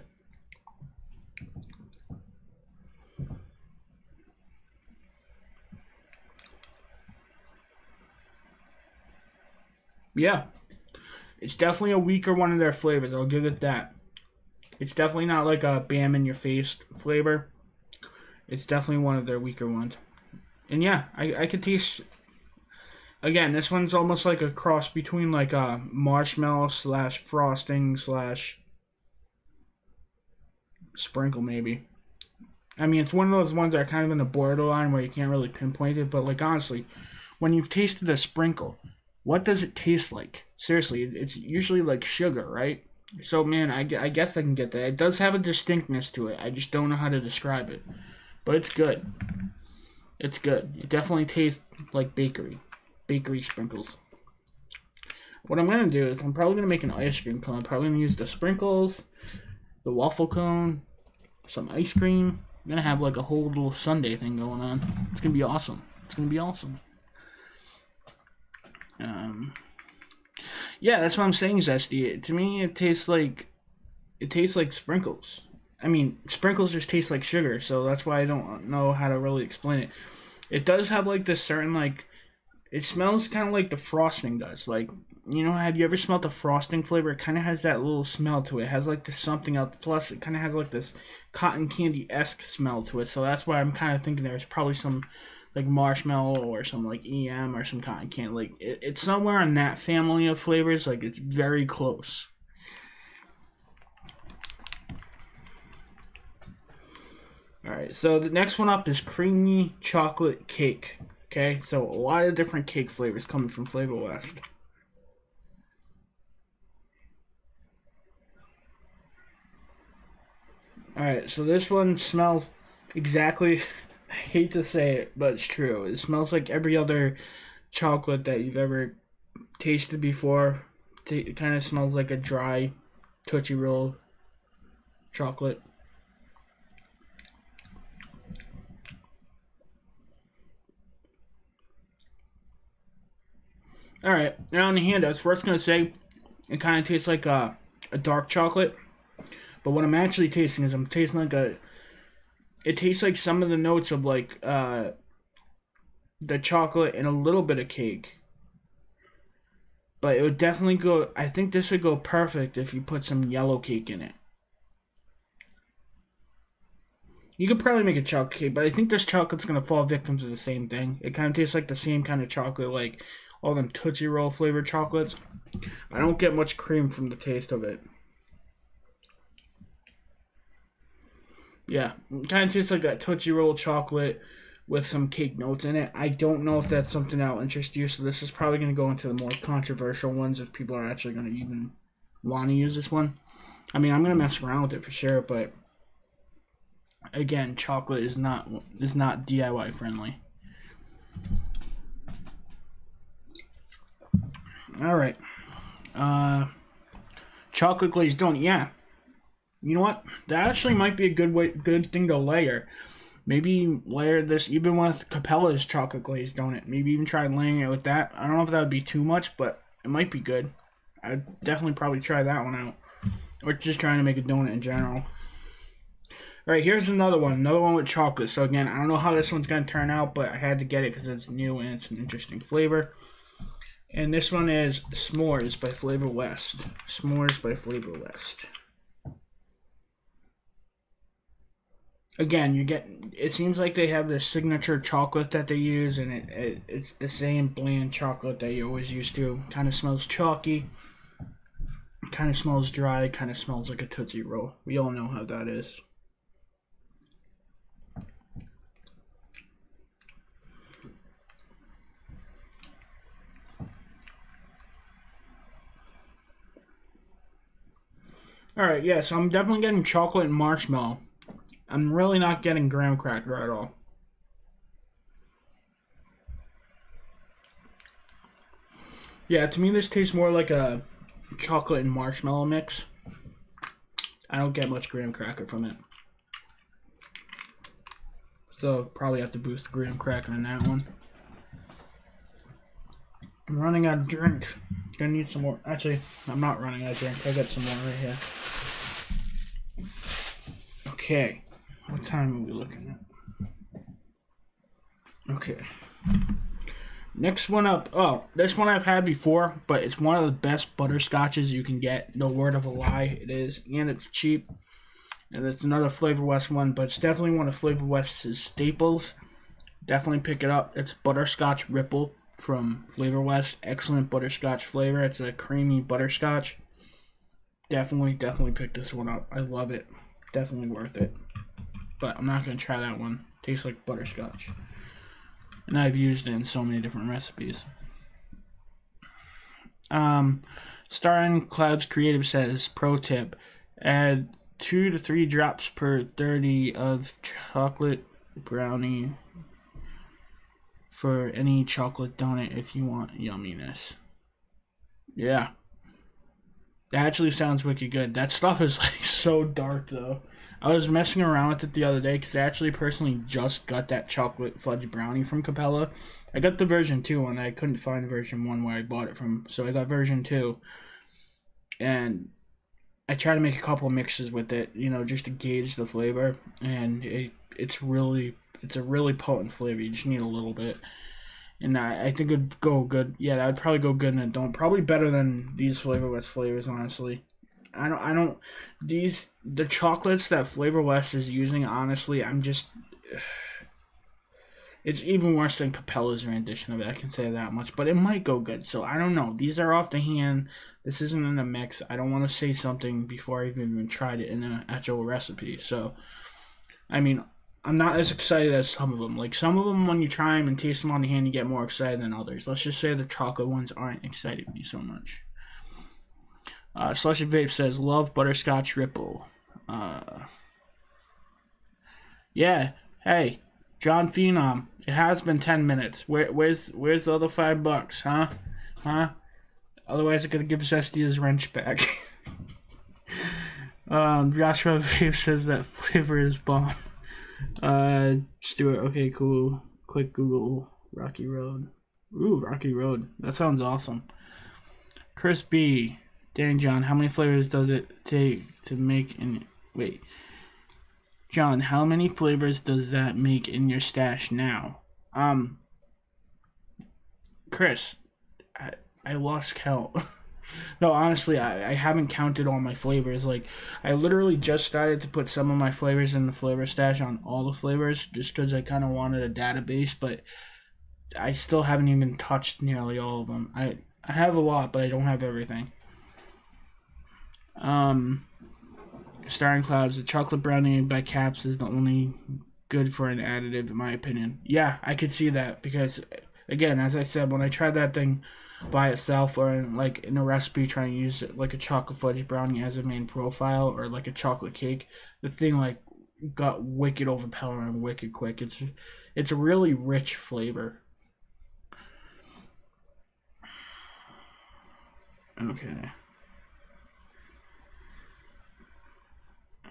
Yeah, it's definitely a weaker one of their flavors. I'll give it that. It's definitely not like a bam in your face flavor. It's definitely one of their weaker ones. And yeah, I could taste. Again, this one's almost like a cross between like a marshmallow slash frosting slash sprinkle maybe. I mean, it's one of those ones that are kind of in the borderline where you can't really pinpoint it. But like honestly, when you've tasted a sprinkle, what does it taste like? Seriously, it's usually like sugar, right? So, man, I guess I can get that. It does have a distinctness to it. I just don't know how to describe it. But it's good. It's good. It definitely tastes like bakery. Bakery sprinkles. What I'm going to do is I'm probably going to make an ice cream cone. I'm probably going to use the sprinkles, the waffle cone, some ice cream. I'm going to have like a whole little sundae thing going on. It's going to be awesome. It's going to be awesome. Yeah, that's what I'm saying, Zesty. To me, it tastes like sprinkles. I mean, sprinkles just taste like sugar, so that's why I don't know how to really explain it. It does have like this certain like, it smells kind of like the frosting does. Like, you know, have you ever smelled the frosting flavor? It kind of has that little smell to it. It has like this something else. Plus, it kind of has like this cotton candy-esque smell to it. So that's why I'm kind of thinking there's probably some like marshmallow or some like EM or some cotton candy. Like it's somewhere in that family of flavors. Like it's very close. All right, so the next one up is creamy chocolate cake. Okay, so a lot of different cake flavors coming from Flavor West. All right, so this one smells exactly. I hate to say it, but it's true. It smells like every other chocolate that you've ever tasted before. It kind of smells like a dry Tootsie Roll chocolate. Alright, now on the hand, I was first going to say it kind of tastes like a dark chocolate. But what I'm actually tasting is I'm tasting like a... It tastes like some of the notes of like the chocolate and a little bit of cake. But it would definitely go... I think this would go perfect if you put some yellow cake in it. You could probably make a chocolate cake, but I think this chocolate's going to fall victim to the same thing. It kind of tastes like the same kind of chocolate, like all them Tootsie Roll flavored chocolates. I don't get much cream from the taste of it. Yeah, it kind of tastes like that Tootsie Roll chocolate with some cake notes in it. I don't know if that's something that'll interest you, so this is probably going to go into the more controversial ones if people are actually going to even want to use this one. I mean, I'm going to mess around with it for sure, but again, chocolate is not DIY friendly. All right, chocolate glazed donut. Yeah, you know what? That actually might be a good thing to layer. Maybe layer this even with Capella's chocolate glazed donut. Maybe even try layering it with that. I don't know if that would be too much, but it might be good. I'd definitely probably try that one out. Or just trying to make a donut in general. All right, here's another one with chocolate. So again, I don't know how this one's gonna turn out, but I had to get it because it's new and it's an interesting flavor. And this one is S'mores by Flavor West. S'mores by Flavor West. Again, you get. It seems like they have this signature chocolate that they use, and it's the same bland chocolate that you always used to. Kind of smells chalky. Kind of smells dry. Kind of smells like a Tootsie Roll. We all know how that is. Alright, yeah, so I'm definitely getting chocolate and marshmallow. I'm really not getting graham cracker at all. Yeah, to me this tastes more like a chocolate and marshmallow mix. I don't get much graham cracker from it. So probably have to boost the graham cracker in that one. I'm running out of drink. Gonna need some more. Actually, I'm not running out of drink. I got some more right here. Okay. What time are we looking at? Okay. Next one up. Oh, this one I've had before, but it's one of the best butterscotches you can get. No word of a lie, it is. And it's cheap. And it's another Flavor West one, but it's definitely one of Flavor West's staples. Definitely pick it up. It's Butterscotch Ripple from Flavor West. Excellent butterscotch flavor. It's a creamy butterscotch. Definitely pick this one up. I love it. Definitely worth it. But I'm not going to try that one. Tastes like butterscotch. And I've used it in so many different recipes. Starring Clouds Creative says, pro tip, add 2 to 3 drops per 30 of chocolate brownie for any chocolate donut if you want yumminess. Yeah. That actually sounds wicked good. That stuff is like so dark though. I was messing around with it the other day because I actually personally just got that chocolate fudge brownie from Capella. I got the version 2 and I couldn't find version 1 where I bought it from, so I got version 2. And I tried to make a couple of mixes with it, you know, just to gauge the flavor, and it's a really potent flavor. You just need a little bit, and I think it'd go good. Yeah, that would probably go good in a donut. Probably better than these Flavor West flavors, honestly. The chocolates that Flavor West is using, honestly, it's even worse than Capella's rendition of it, I can say that much, but it might go good, so I don't know. These are off the hand. This isn't in a mix. I don't want to say something before I've even tried it in an actual recipe, so, I mean, I'm not as excited as some of them. Like, some of them, when you try them and taste them on the hand, you get more excited than others. Let's just say the chocolate ones aren't exciting me so much. Slushy Vape says, love butterscotch ripple. Yeah, hey, John Phenom, it has been 10 minutes. Where's the other $5, huh? Otherwise, I'm gonna give Zesty his wrench back. Joshua Vape says that flavor is bomb. Stuart, okay, cool. Quick Google, Rocky Road. Ooh, Rocky Road. That sounds awesome. Chris B. Dang, John, how many flavors does it take to make in... Wait. John, how many flavors does that make in your stash now? Chris, I lost count. No, honestly, I haven't counted all my flavors. Like, I literally just started to put some of my flavors in the flavor stash on all the flavors just because I kind of wanted a database, but I still haven't even touched nearly all of them. I have a lot, but I don't have everything. Starring Clouds, the chocolate brownie by Caps is the only good for an additive, in my opinion. Yeah, I could see that because, again, as I said, when I tried that thing by itself or in a recipe trying to use it like a chocolate fudge brownie as a main profile or like a chocolate cake, the thing like got wicked overpowering wicked quick. It's a really rich flavor. Okay.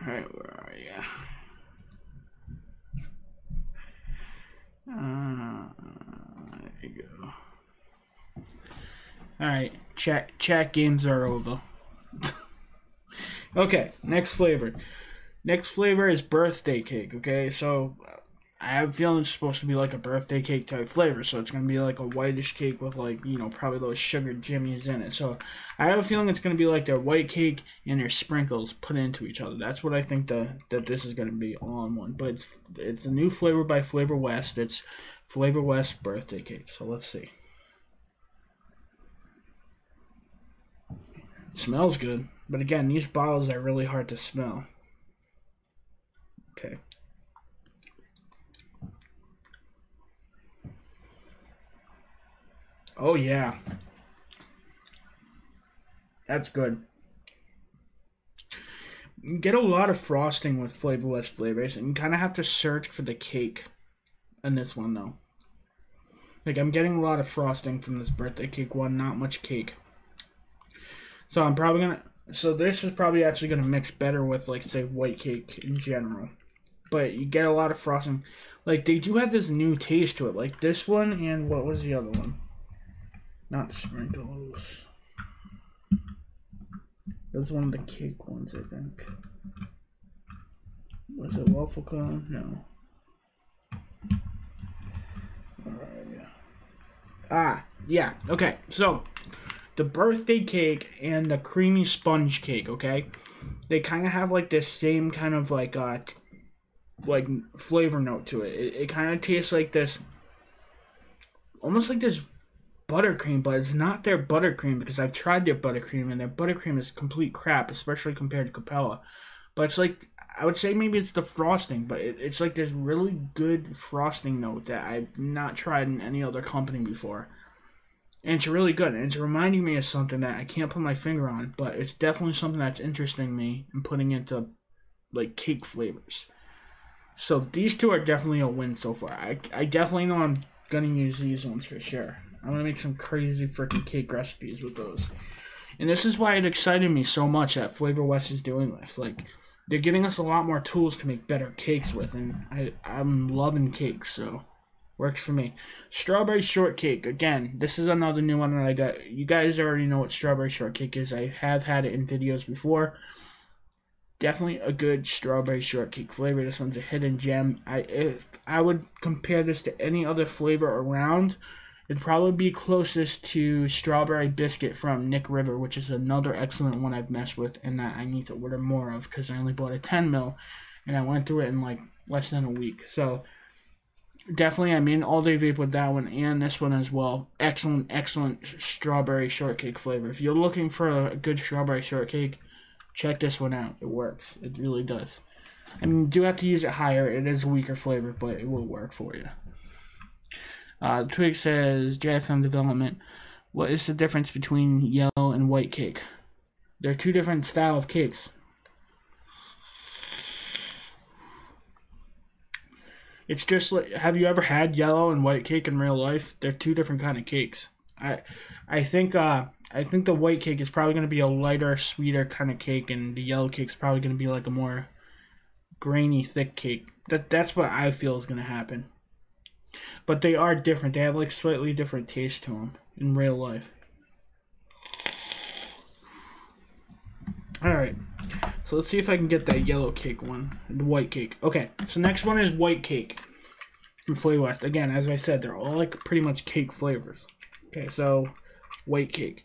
Alright, where are you? There you go. Alright, chat games are over. Okay, next flavor. Next flavor is birthday cake, okay? So I have a feeling it's supposed to be like a birthday cake type flavor. So it's going to be like a whitish cake with like, you know, probably those sugar jimmies in it. So I have a feeling it's going to be like their white cake and their sprinkles put into each other. That's what I think that this is going to be all in one. But it's a new flavor by Flavor West. It's Flavor West birthday cake. So let's see. It smells good. But again, these bottles are really hard to smell. Okay. Oh yeah. That's good. You get a lot of frosting with Flavor West flavors, and you kind of have to search for the cake in this one though. Like I'm getting a lot of frosting from this birthday cake one, not much cake. So I'm probably gonna. So this is probably actually gonna mix better with like say white cake in general. But you get a lot of frosting. Like they do have this new taste to it. Like this one and what was the other one? Not sprinkles. It was one of the cake ones, I think. Was it waffle cone? No. Alright, yeah. Ah, yeah. Okay, so the birthday cake and the creamy sponge cake, okay? They kind of have like this same kind of like flavor note to it. It kind of tastes like this, almost like this buttercream, but it's not their buttercream because I've tried their buttercream and their buttercream is complete crap, especially compared to Capella. But it's like, I would say maybe it's the frosting, but it's like this really good frosting note that I've not tried in any other company before. And it's really good, and it's reminding me of something that I can't put my finger on, but it's definitely something that's interesting me in putting into like cake flavors. So these two are definitely a win so far. I definitely know I'm gonna use these ones for sure. I'm gonna make some crazy freaking cake recipes with those. And this is why it excited me so much that Flavor West is doing this. Like, they're giving us a lot more tools to make better cakes with, and I'm loving cakes, so works for me. Strawberry shortcake. Again, this is another new one that I got. You guys already know what strawberry shortcake is. I have had it in videos before. Definitely a good strawberry shortcake flavor. This one's a hidden gem. If I would compare this to any other flavor around, it'd probably be closest to strawberry biscuit from Nick River, which is another excellent one I've messed with and that I need to order more of because I only bought a 10 mil and I went through it in like less than a week. So definitely I'm in all day vape with that one and this one as well. Excellent, excellent strawberry shortcake flavor. If you're looking for a good strawberry shortcake, check this one out. It works. It really does. I mean, you do have to use it higher. It is a weaker flavor, but it will work for you. Twig says, JFM development. What is the difference between yellow and white cake? They're two different style of cakes. It's just like, have you ever had yellow and white cake in real life? They're two different kind of cakes. I think the white cake is probably going to be a lighter, sweeter kind of cake, and the yellow cake's probably going to be like a more grainy, thick cake. That's what I feel is going to happen. But they are different. They have like slightly different taste to them in real life. Alright, so let's see if I can get that yellow cake one, the white cake. Okay, so next one is white cake from Flavor West. Again, as I said, they're all like pretty much cake flavors. Okay, so white cake.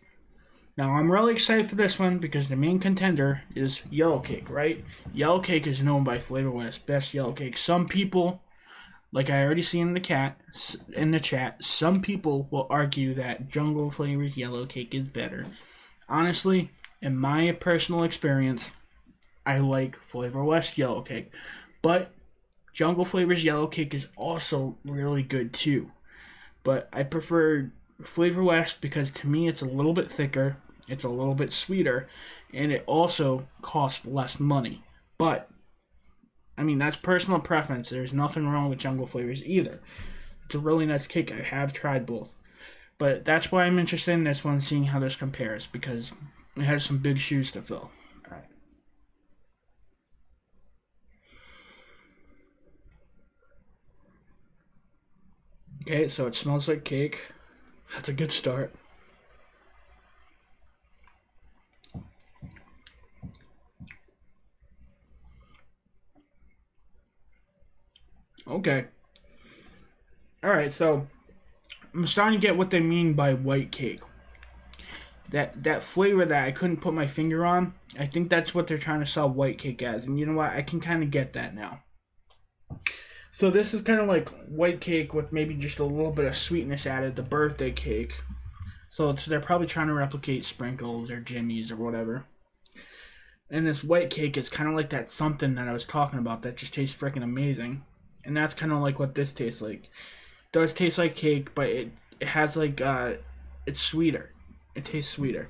Now, I'm really excited for this one because the main contender is yellow cake, right? Yellow cake is known by Flavor West, best yellow cake. Some people, like I already seen in the chat, some people will argue that Jungle Flavor's yellow cake is better. Honestly, in my personal experience, I like Flavor West yellow cake. But Jungle Flavor's yellow cake is also really good too. But I prefer Flavor West because to me it's a little bit thicker, it's a little bit sweeter, and it also costs less money. But I mean, that's personal preference. There's nothing wrong with Jungle Flavors either. It's a really nice cake. I have tried both. But that's why I'm interested in this one, seeing how this compares, because it has some big shoes to fill. Alright. Okay, so it smells like cake. That's a good start. Okay. Alright, so I'm starting to get what they mean by white cake. That flavor that I couldn't put my finger on, I think that's what they're trying to sell white cake as. And you know what? I can kind of get that now. So this is kind of like white cake with maybe just a little bit of sweetness added, the birthday cake. So they're probably trying to replicate sprinkles or jimmies or whatever. And this white cake is kind of like that something that I was talking about that just tastes freaking amazing. And that's kind of like what this tastes like. It does taste like cake, but it has like, it's sweeter. It tastes sweeter.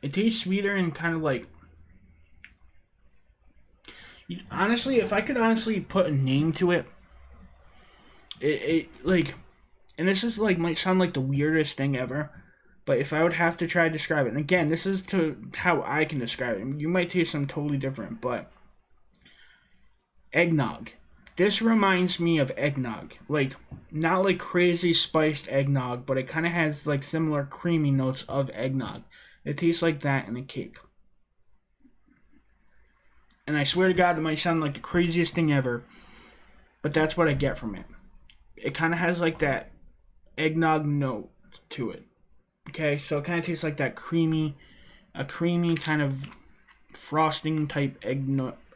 It tastes sweeter and kind of like, honestly, if I could honestly put a name to it, it like, and this is like might sound like the weirdest thing ever, but if I would have to try to describe it, and again, this is to how I can describe it. You might taste something totally different, but eggnog. This reminds me of eggnog. Like, not like crazy spiced eggnog, but it kind of has like similar creamy notes of eggnog. It tastes like that in a cake. And I swear to God, it might sound like the craziest thing ever, but that's what I get from it. It kind of has like that eggnog note to it. Okay, so it kind of tastes like that creamy kind of frosting type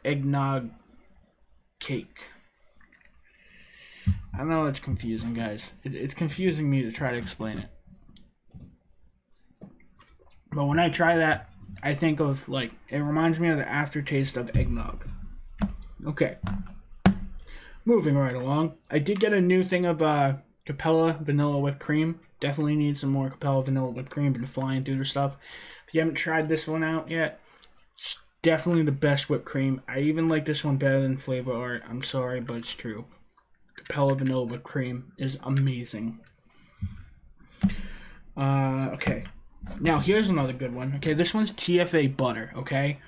eggnog cake. I know it's confusing, guys. It's confusing me to try to explain it. But when I try that, I think of, like, it reminds me of the aftertaste of eggnog. Okay. Moving right along. I did get a new thing of Capella Vanilla Whipped Cream. Definitely need some more Capella Vanilla Whipped Cream. Been flying through the stuff. If you haven't tried this one out yet, it's definitely the best whipped cream. I even like this one better than Flavor Art. I'm sorry, but it's true. Capella Vanilla Whipped Cream is amazing. Okay. Now, here's another good one. Okay, this one's TFA butter, okay?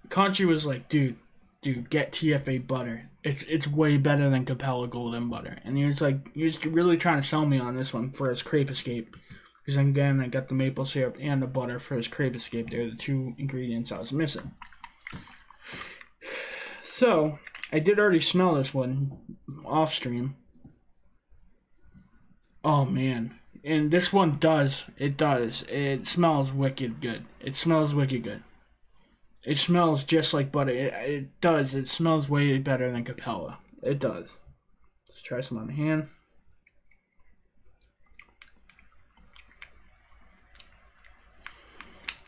Country was like, dude, get TFA butter. It's way better than Capella Golden Butter. And he was really trying to sell me on this one for his Crepe Escape. Because again, I got the maple syrup and the butter for his Crepe Escape. They're the two ingredients I was missing. So, I did already smell this one off stream. Oh, man. And this one does. It does. It smells wicked good. It smells wicked good. It smells just like butter. It does. It smells way better than Capella. It does. Let's try some on the hand.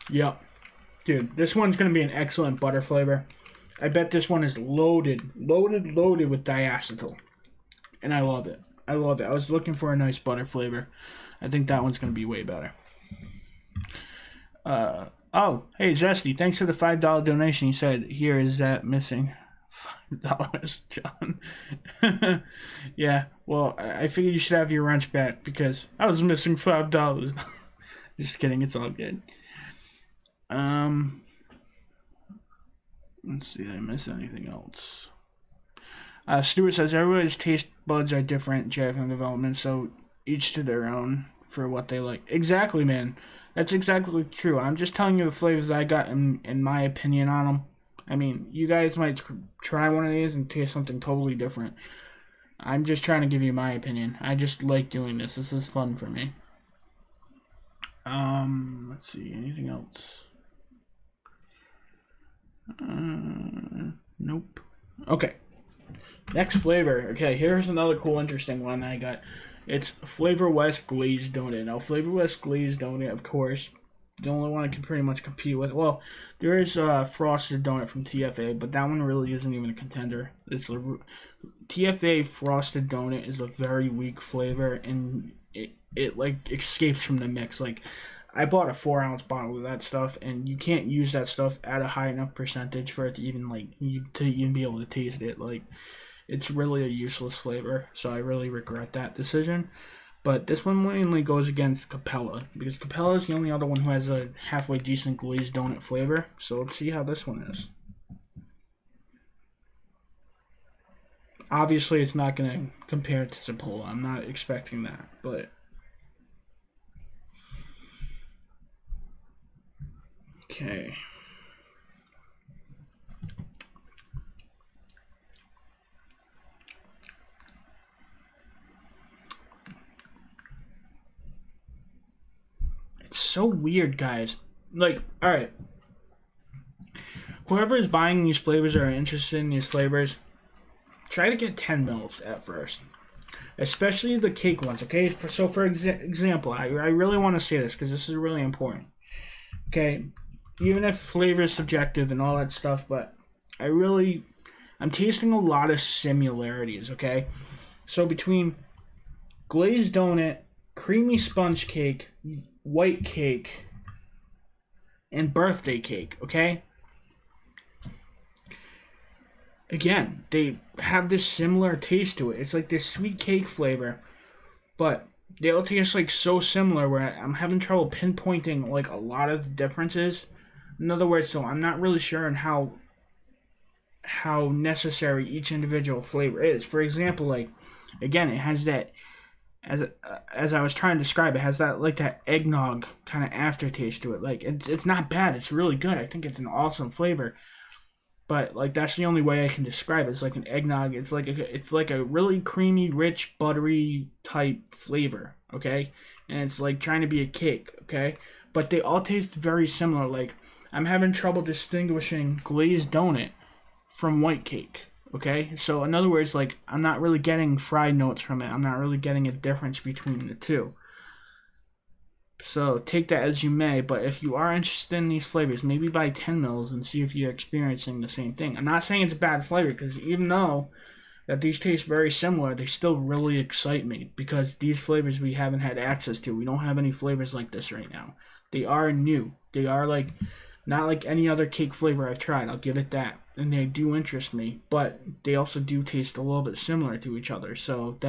Yep. Dude, this one's going to be an excellent butter flavor. I bet this one is loaded with diacetyl. And I love it. I love it. I was looking for a nice butter flavor. I think that one's going to be way better. Oh, hey, Zesty, thanks for the $5 donation. He said, here is that missing $5, John. Yeah, well, I figured you should have your wrench back because I was missing $5. Just kidding, it's all good. Let's see, did I miss anything else? Stuart says, everybody's taste buds are different, JFM development, so each to their own for what they like. Exactly, man. That's exactly true. I'm just telling you the flavors that I got in my opinion on them. I mean, you guys might try one of these and taste something totally different. I'm just trying to give you my opinion. I just like doing this. This is fun for me. Let's see. Anything else? Nope. Okay. Next flavor. Okay, here's another cool, interesting one I got. It's Flavor West Glazed Donut. Now, Flavor West Glazed Donut, of course, the only one I can pretty much compete with. Well, there is Frosted Donut from TFA, but that one really isn't even a contender. TFA Frosted Donut is a very weak flavor, and it like escapes from the mix. Like, I bought a 4-ounce bottle of that stuff, and you can't use that stuff at a high enough percentage for it to even be able to taste it. Like, it's really a useless flavor, so I really regret that decision. But this one mainly goes against Capella, because Capella is the only other one who has a halfway decent glazed donut flavor. So let's see how this one is. Obviously, it's not going to compare to Cipolla. I'm not expecting that, but... Okay. so weird, guys. Like, alright. Whoever is buying these flavors or are interested in these flavors, try to get 10 mils at first. Especially the cake ones, okay? So for example, I really want to say this because this is really important. Okay? Even if flavor is subjective and all that stuff, but I'm tasting a lot of similarities, okay? So between glazed donut, creamy sponge cake, white cake, and birthday cake, okay? Again, they have this similar taste to it. It's like this sweet cake flavor, but they all taste like so similar where I'm having trouble pinpointing like a lot of the differences. In other words, so I'm not really sure on how necessary each individual flavor is. For example, like, again, it has that, as I was trying to describe, it has that like that eggnog kind of aftertaste to it. Like, it's not bad. It's really good. I think it's an awesome flavor. But like that's the only way I can describe it. It's like an eggnog. It's like a really creamy, rich, buttery type flavor. Okay, and it's like trying to be a cake. Okay, but they all taste very similar. Like I'm having trouble distinguishing glazed donut from white cake. Okay, so in other words, like I'm not really getting fried notes from it. I'm not really getting a difference between the two. So take that as you may, but if you are interested in these flavors, maybe buy 10 mils and see if you're experiencing the same thing. I'm not saying it's a bad flavor, because even though that these taste very similar, they still really excite me, because these flavors we haven't had access to. We don't have any flavors like this right now. They are new. They are like not like any other cake flavor I've tried, I'll give it that. And they do interest me, but they also do taste a little bit similar to each other, so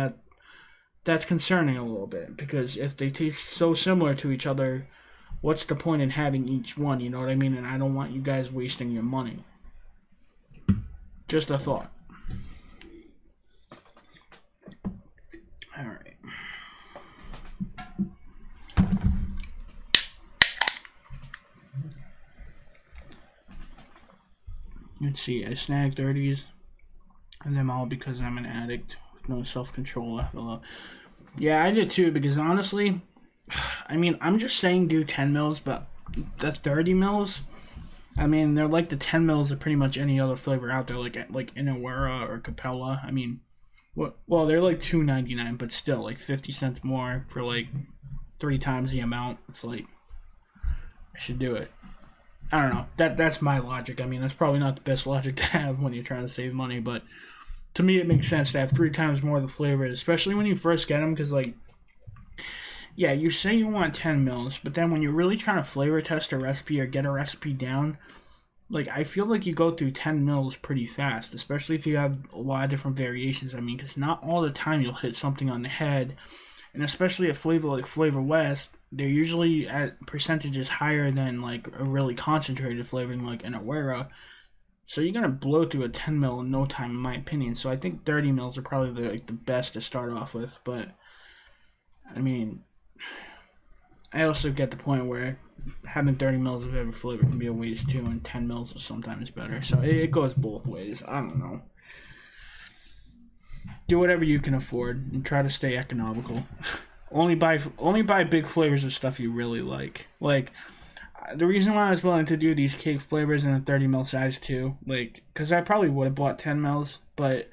that's concerning a little bit, because if they taste so similar to each other, what's the point in having each one, you know what I mean? And I don't want you guys wasting your money. Just a thought. Alright. Let's see, I snagged 30s, and them all because I'm an addict. No self-control. Yeah, I did too, because honestly, I mean, I'm just saying do 10 mils, but the 30 mils, I mean, they're like the 10 mils of pretty much any other flavor out there, like Inawera or Capella. I mean, well, they're like $2.99, but still, like 50 cents more for like 3 times the amount. It's like, I should do it. I don't know. That's my logic. I mean, that's probably not the best logic to have when you're trying to save money, but to me, it makes sense to have 3 times more of the flavor, especially when you first get them, because, like, yeah, you say you want 10 mils, but then when you're really trying to flavor test a recipe or get a recipe down, like, I feel like you go through 10 mils pretty fast, especially if you have a lot of different variations. I mean, because not all the time you'll hit something on the head, and especially a flavor like Flavor West, they're usually at percentages higher than, like, a really concentrated flavoring like Inawera. So you're going to blow through a 10 mil in no time, in my opinion. So I think 30 mils are probably the best to start off with. But, I mean, I also get the point where having 30 mils of every flavor can be a waste too, and 10 mils is sometimes better. So it goes both ways. I don't know. Do whatever you can afford and try to stay economical. Only buy big flavors of stuff you really like. Like, the reason why I was willing to do these cake flavors in a 30 mil size too, like, because I probably would have bought 10 mils, but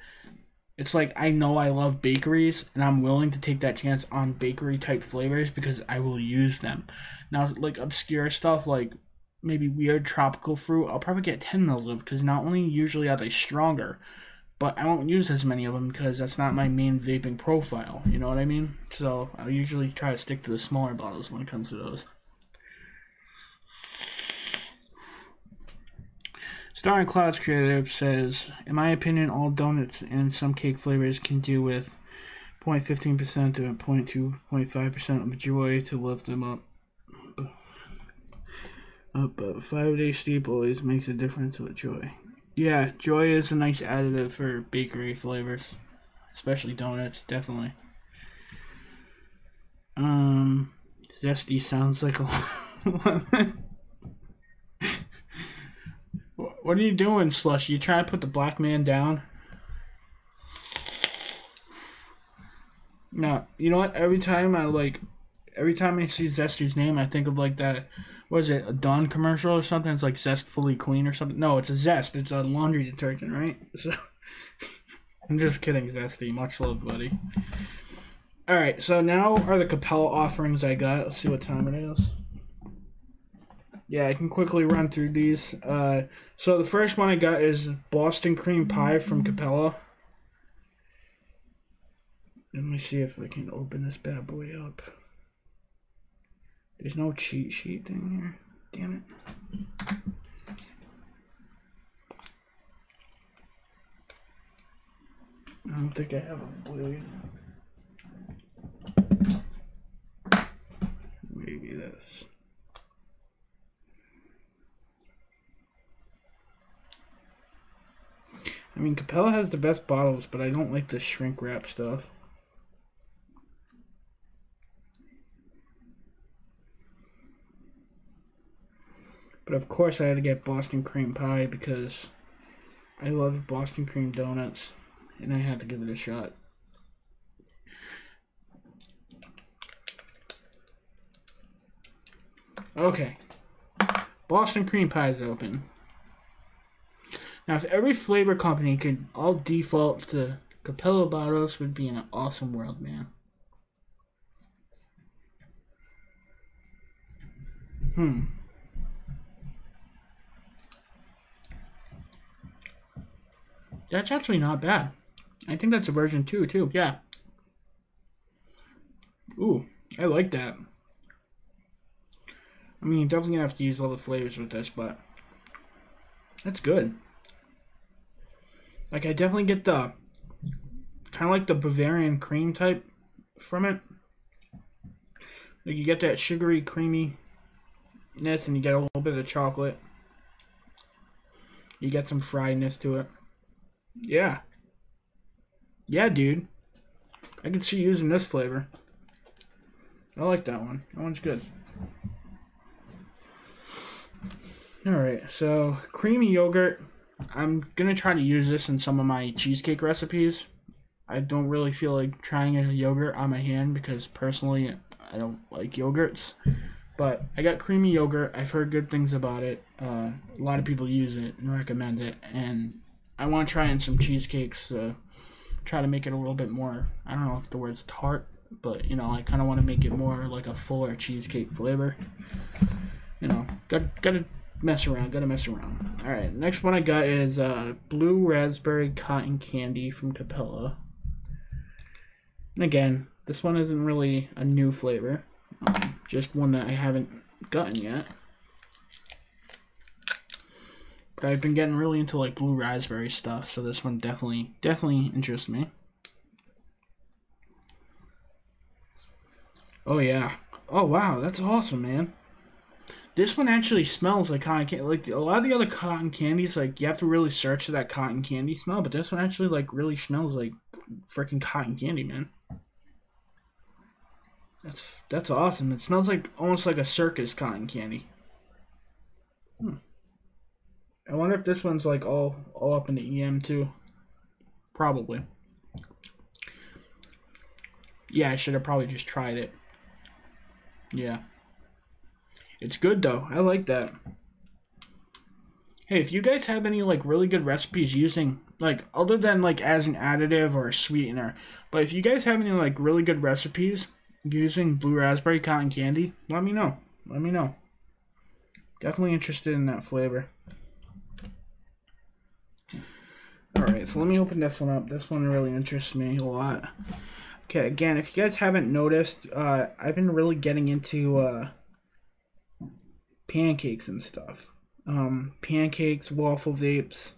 it's like I know I love bakeries, and I'm willing to take that chance on bakery type flavors because I will use them. Now, like obscure stuff, like maybe weird tropical fruit, I'll probably get 10 mils of, because not only usually are they stronger, but I won't use as many of them because that's not my main vaping profile, you know what I mean? So I usually try to stick to the smaller bottles when it comes to those. Star and Clouds Creative says, in my opinion, all donuts and some cake flavors can do with 0.15% to 0.2-0.5% of joy to lift them up. But 5-day steep always makes a difference with joy. Yeah, joy is a nice additive for bakery flavors, especially donuts, definitely. Zesty sounds like a What are you doing, Slush? You trying to put the black man down? No, you know what? Every time I Every time I see Zesty's name, I think of like that. What is it? A Dawn commercial or something? It's like Zestfully Clean or something. No, it's a Zest. It's a laundry detergent, right? So I'm just kidding, Zesty. Much love, buddy. All right, so now are the Capella offerings I got. Let's see what time it is. Yeah, I can quickly run through these. So the first one I got is Boston Cream Pie from Capella. Let me see if I can open this bad boy up. There's no cheat sheet in here. Damn it. I don't think I have a blade. Maybe this. I mean, Capella has the best bottles, but I don't like the shrink wrap stuff. But of course I had to get Boston Cream Pie because I love Boston Cream Donuts, and I had to give it a shot. Okay, Boston Cream Pie is open. Now, if every flavor company could all default to Capella bottles, would be an awesome world, man. That's actually not bad. I think that's a version 2, too. Yeah. Ooh, I like that. I mean, you're definitely gonna have to use all the flavors with this, but that's good. Like, I definitely get the kind of like the Bavarian cream type from it. Like, you get that sugary creaminess, and you get a little bit of chocolate. You get some friedness to it. Yeah. Yeah, dude. I could see using this flavor. I like that one. That one's good. Alright, so creamy yogurt. I'm going to try to use this in some of my cheesecake recipes. I don't really feel like trying a yogurt on my hand because personally I don't like yogurts. But I got creamy yogurt. I've heard good things about it. A lot of people use it and recommend it. And I want to try in some cheesecakes. Try to make it a little bit more, I don't know if the word's tart, but you know, I kind of want to make it more like a fuller cheesecake flavor. You know, gotta mess around. All right, next one I got is blue raspberry cotton candy from Capella. And again, this one isn't really a new flavor, just one that I haven't gotten yet. But I've been getting really into like blue raspberry stuff, so this one definitely interests me. Oh yeah. Oh wow, that's awesome, man. This one actually smells like cotton candy. Like a lot of the other cotton candies, like you have to really search for that cotton candy smell, but this one actually like really smells like freaking cotton candy, man. That's awesome. It smells like almost like a circus cotton candy. I wonder if this one's like all up in the EM too. Probably. Yeah, I should have probably just tried it. Yeah. It's good though. I like that. Hey, if you guys have any like really good recipes using like other than like as an additive or a sweetener, but if you guys have any like really good recipes using blue raspberry cotton candy, let me know. Let me know. Definitely interested in that flavor. Alright, so let me open this one up. This one really interests me a lot. Okay, again, if you guys haven't noticed, I've been really getting into pancakes and stuff. Pancakes, waffle vapes.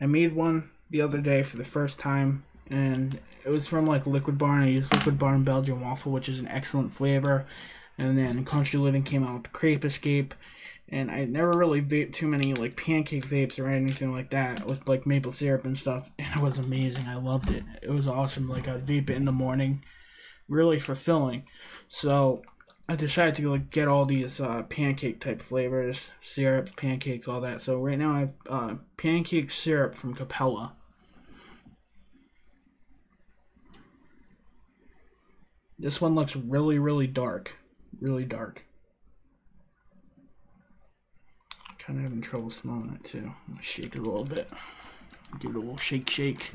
I made one the other day for the first time, and it was from like Liquid Barn. I used Liquid Barn Belgian waffle, which is an excellent flavor. And then Country Living came out with Crepe Escape. And I never really vaped too many like pancake vapes or anything like that with like maple syrup and stuff. And it was amazing. I loved it. It was awesome. Like I'd vape it in the morning. Really fulfilling. So I decided to like get all these pancake type flavors, syrups, pancakes, all that. So right now I have pancake syrup from Capella. This one looks really, really dark. Really dark. Kind of having trouble smelling it too. I'm gonna shake it a little bit. Give it a little shake.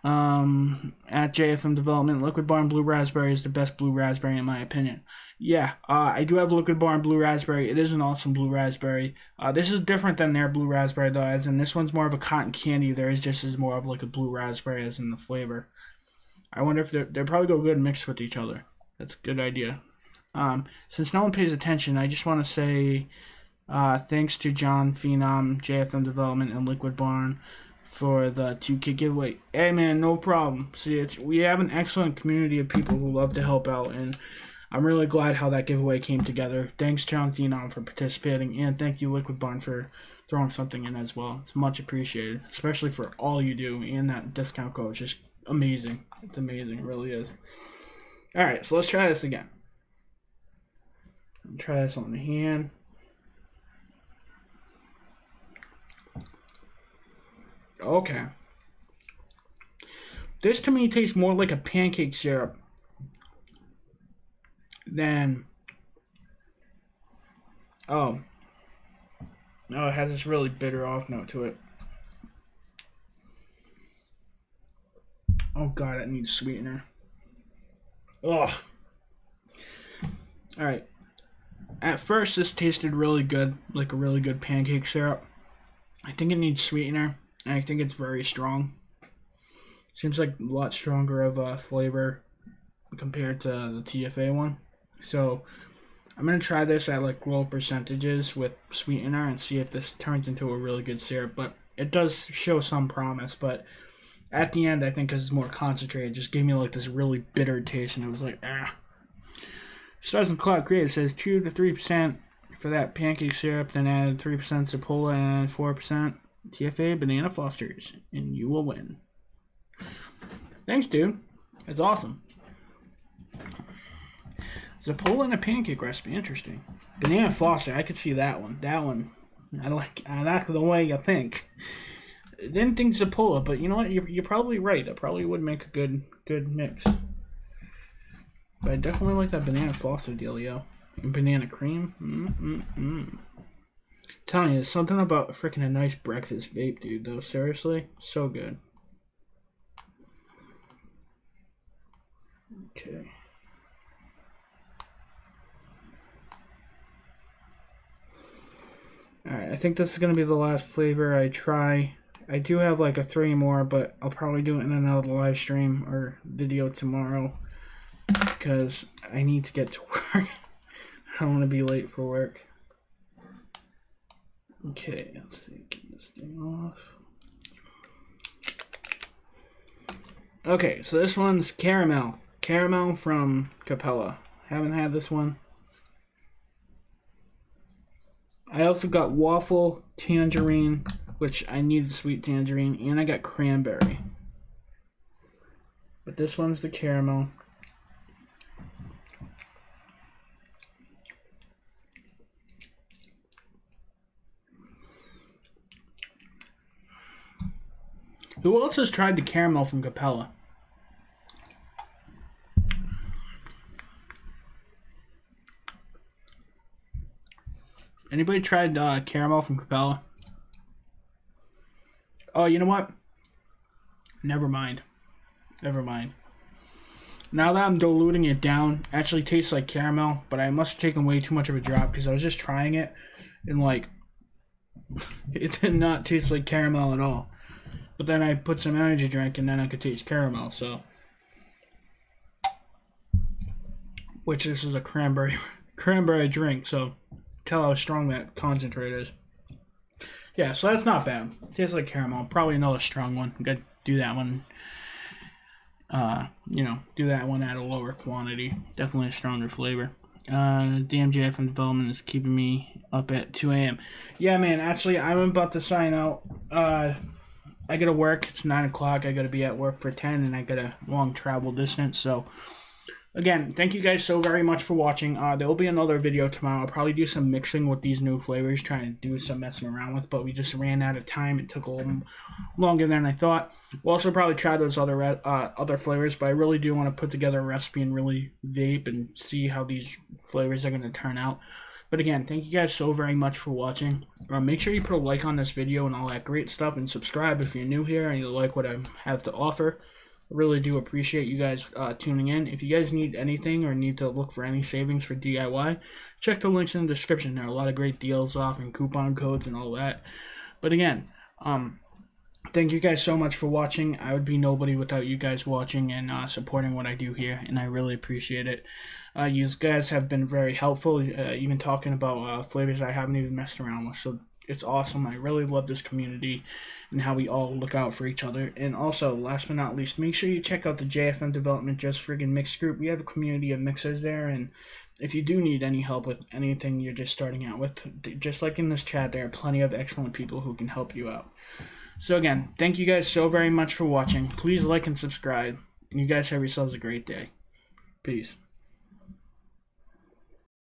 At JFM Development, Liquid Barn Blue Raspberry is the best blue raspberry in my opinion. Yeah, I do have Liquid Barn Blue Raspberry. It is an awesome blue raspberry. This is different than their blue raspberry though, as in this one's more of a cotton candy. Theirs just is more of like a blue raspberry as in the flavor. I wonder if they're probably go good mixed with each other. That's a good idea. Since no one pays attention, I just want to say thanks to John Phenom, JFM Development, and Liquid Barn for the 2K giveaway. Hey man, no problem. See, we have an excellent community of people who love to help out, and I'm really glad how that giveaway came together. Thanks John Phenom for participating, and thank you Liquid Barn for throwing something in as well. It's much appreciated, especially for all you do, and that discount code is just amazing. It's amazing, it really is. Alright, so let's try this again. Try this on the hand. Okay. This to me tastes more like a pancake syrup than... Oh. No, it has this really bitter off note to it. Oh god, it needs sweetener. Ugh. Alright. At first, this tasted really good, like a really good pancake syrup. I think it needs sweetener, and I think it's very strong. Seems like a lot stronger of a flavor compared to the TFA one. So, I'm going to try this at like low percentages with sweetener and see if this turns into a really good syrup. But it does show some promise, but at the end, I think because it's more concentrated, it just gave me like this really bitter taste, and it was like, ah. Stars and Cloud Creative says 2 to 3% for that pancake syrup, then add 3% Zapola and 4% TFA Banana Fosters, and you will win. Thanks, dude. That's awesome. Zapola and a pancake recipe, interesting. Banana Foster, I could see that one. That one, I like the way you think. Didn't think Zapola, but you know what? You're probably right. It probably would make a good mix. But I definitely like that banana Foster deal, yo. And banana cream. Telling you, there's something about freaking a nice breakfast vape, dude, though. Seriously? So good. Okay. Alright, I think this is going to be the last flavor I try. I do have like a 3 more, but I'll probably do it in another live stream or video tomorrow. Because I need to get to work. I don't want to be late for work. Okay, let's see. Get this thing off. Okay, so this one's caramel. Caramel from Capella. Haven't had this one. I also got waffle, tangerine, which I need sweet tangerine, and I got cranberry. But this one's the caramel. Who else has tried the caramel from Capella? Anybody tried caramel from Capella? Oh, you know what? Never mind. Never mind. Now that I'm diluting it down, it actually tastes like caramel, but I must have taken way too much of a drop because I was just trying it, and like, it did not taste like caramel at all. But then I put some energy drink, and then I could taste caramel, so. Which this is a cranberry drink, so tell how strong that concentrate is. Yeah, so that's not bad. It tastes like caramel. Probably another strong one. I'm gonna do that one. You know, do that one at a lower quantity. Definitely a stronger flavor. DMJF Development is keeping me up at 2 a.m. Yeah, man. Actually, I'm about to sign out. I gotta work. It's 9 o'clock. I gotta be at work for 10, and I got a long travel distance. So Again, thank you guys so very much for watching. There will be another video tomorrow. I'll probably do some mixing with these new flavors, trying to do some messing around with, but we just ran out of time. It took a little longer than I thought. We'll also probably try those other flavors, but I really do want to put together a recipe and really vape and see how these flavors are going to turn out. But again, thank you guys so very much for watching. Make sure you put a like on this video and all that great stuff, and subscribe if you're new here and you like what I have to offer. I really do appreciate you guys tuning in. If you guys need anything or need to look for any savings for DIY, check the links in the description. There are a lot of great deals off and coupon codes and all that. But again, thank you guys so much for watching. I would be nobody without you guys watching and supporting what I do here, and I really appreciate it. You guys have been very helpful, even talking about flavors I haven't even messed around with. So it's awesome. I really love this community and how we all look out for each other. And also, last but not least, make sure you check out the JFM Development Just Friggin' Mix group. We have a community of mixers there, and if you do need any help with anything you're just starting out with, just like in this chat, there are plenty of excellent people who can help you out. So again, thank you guys so very much for watching. Please like and subscribe, and you guys have yourselves a great day. Peace.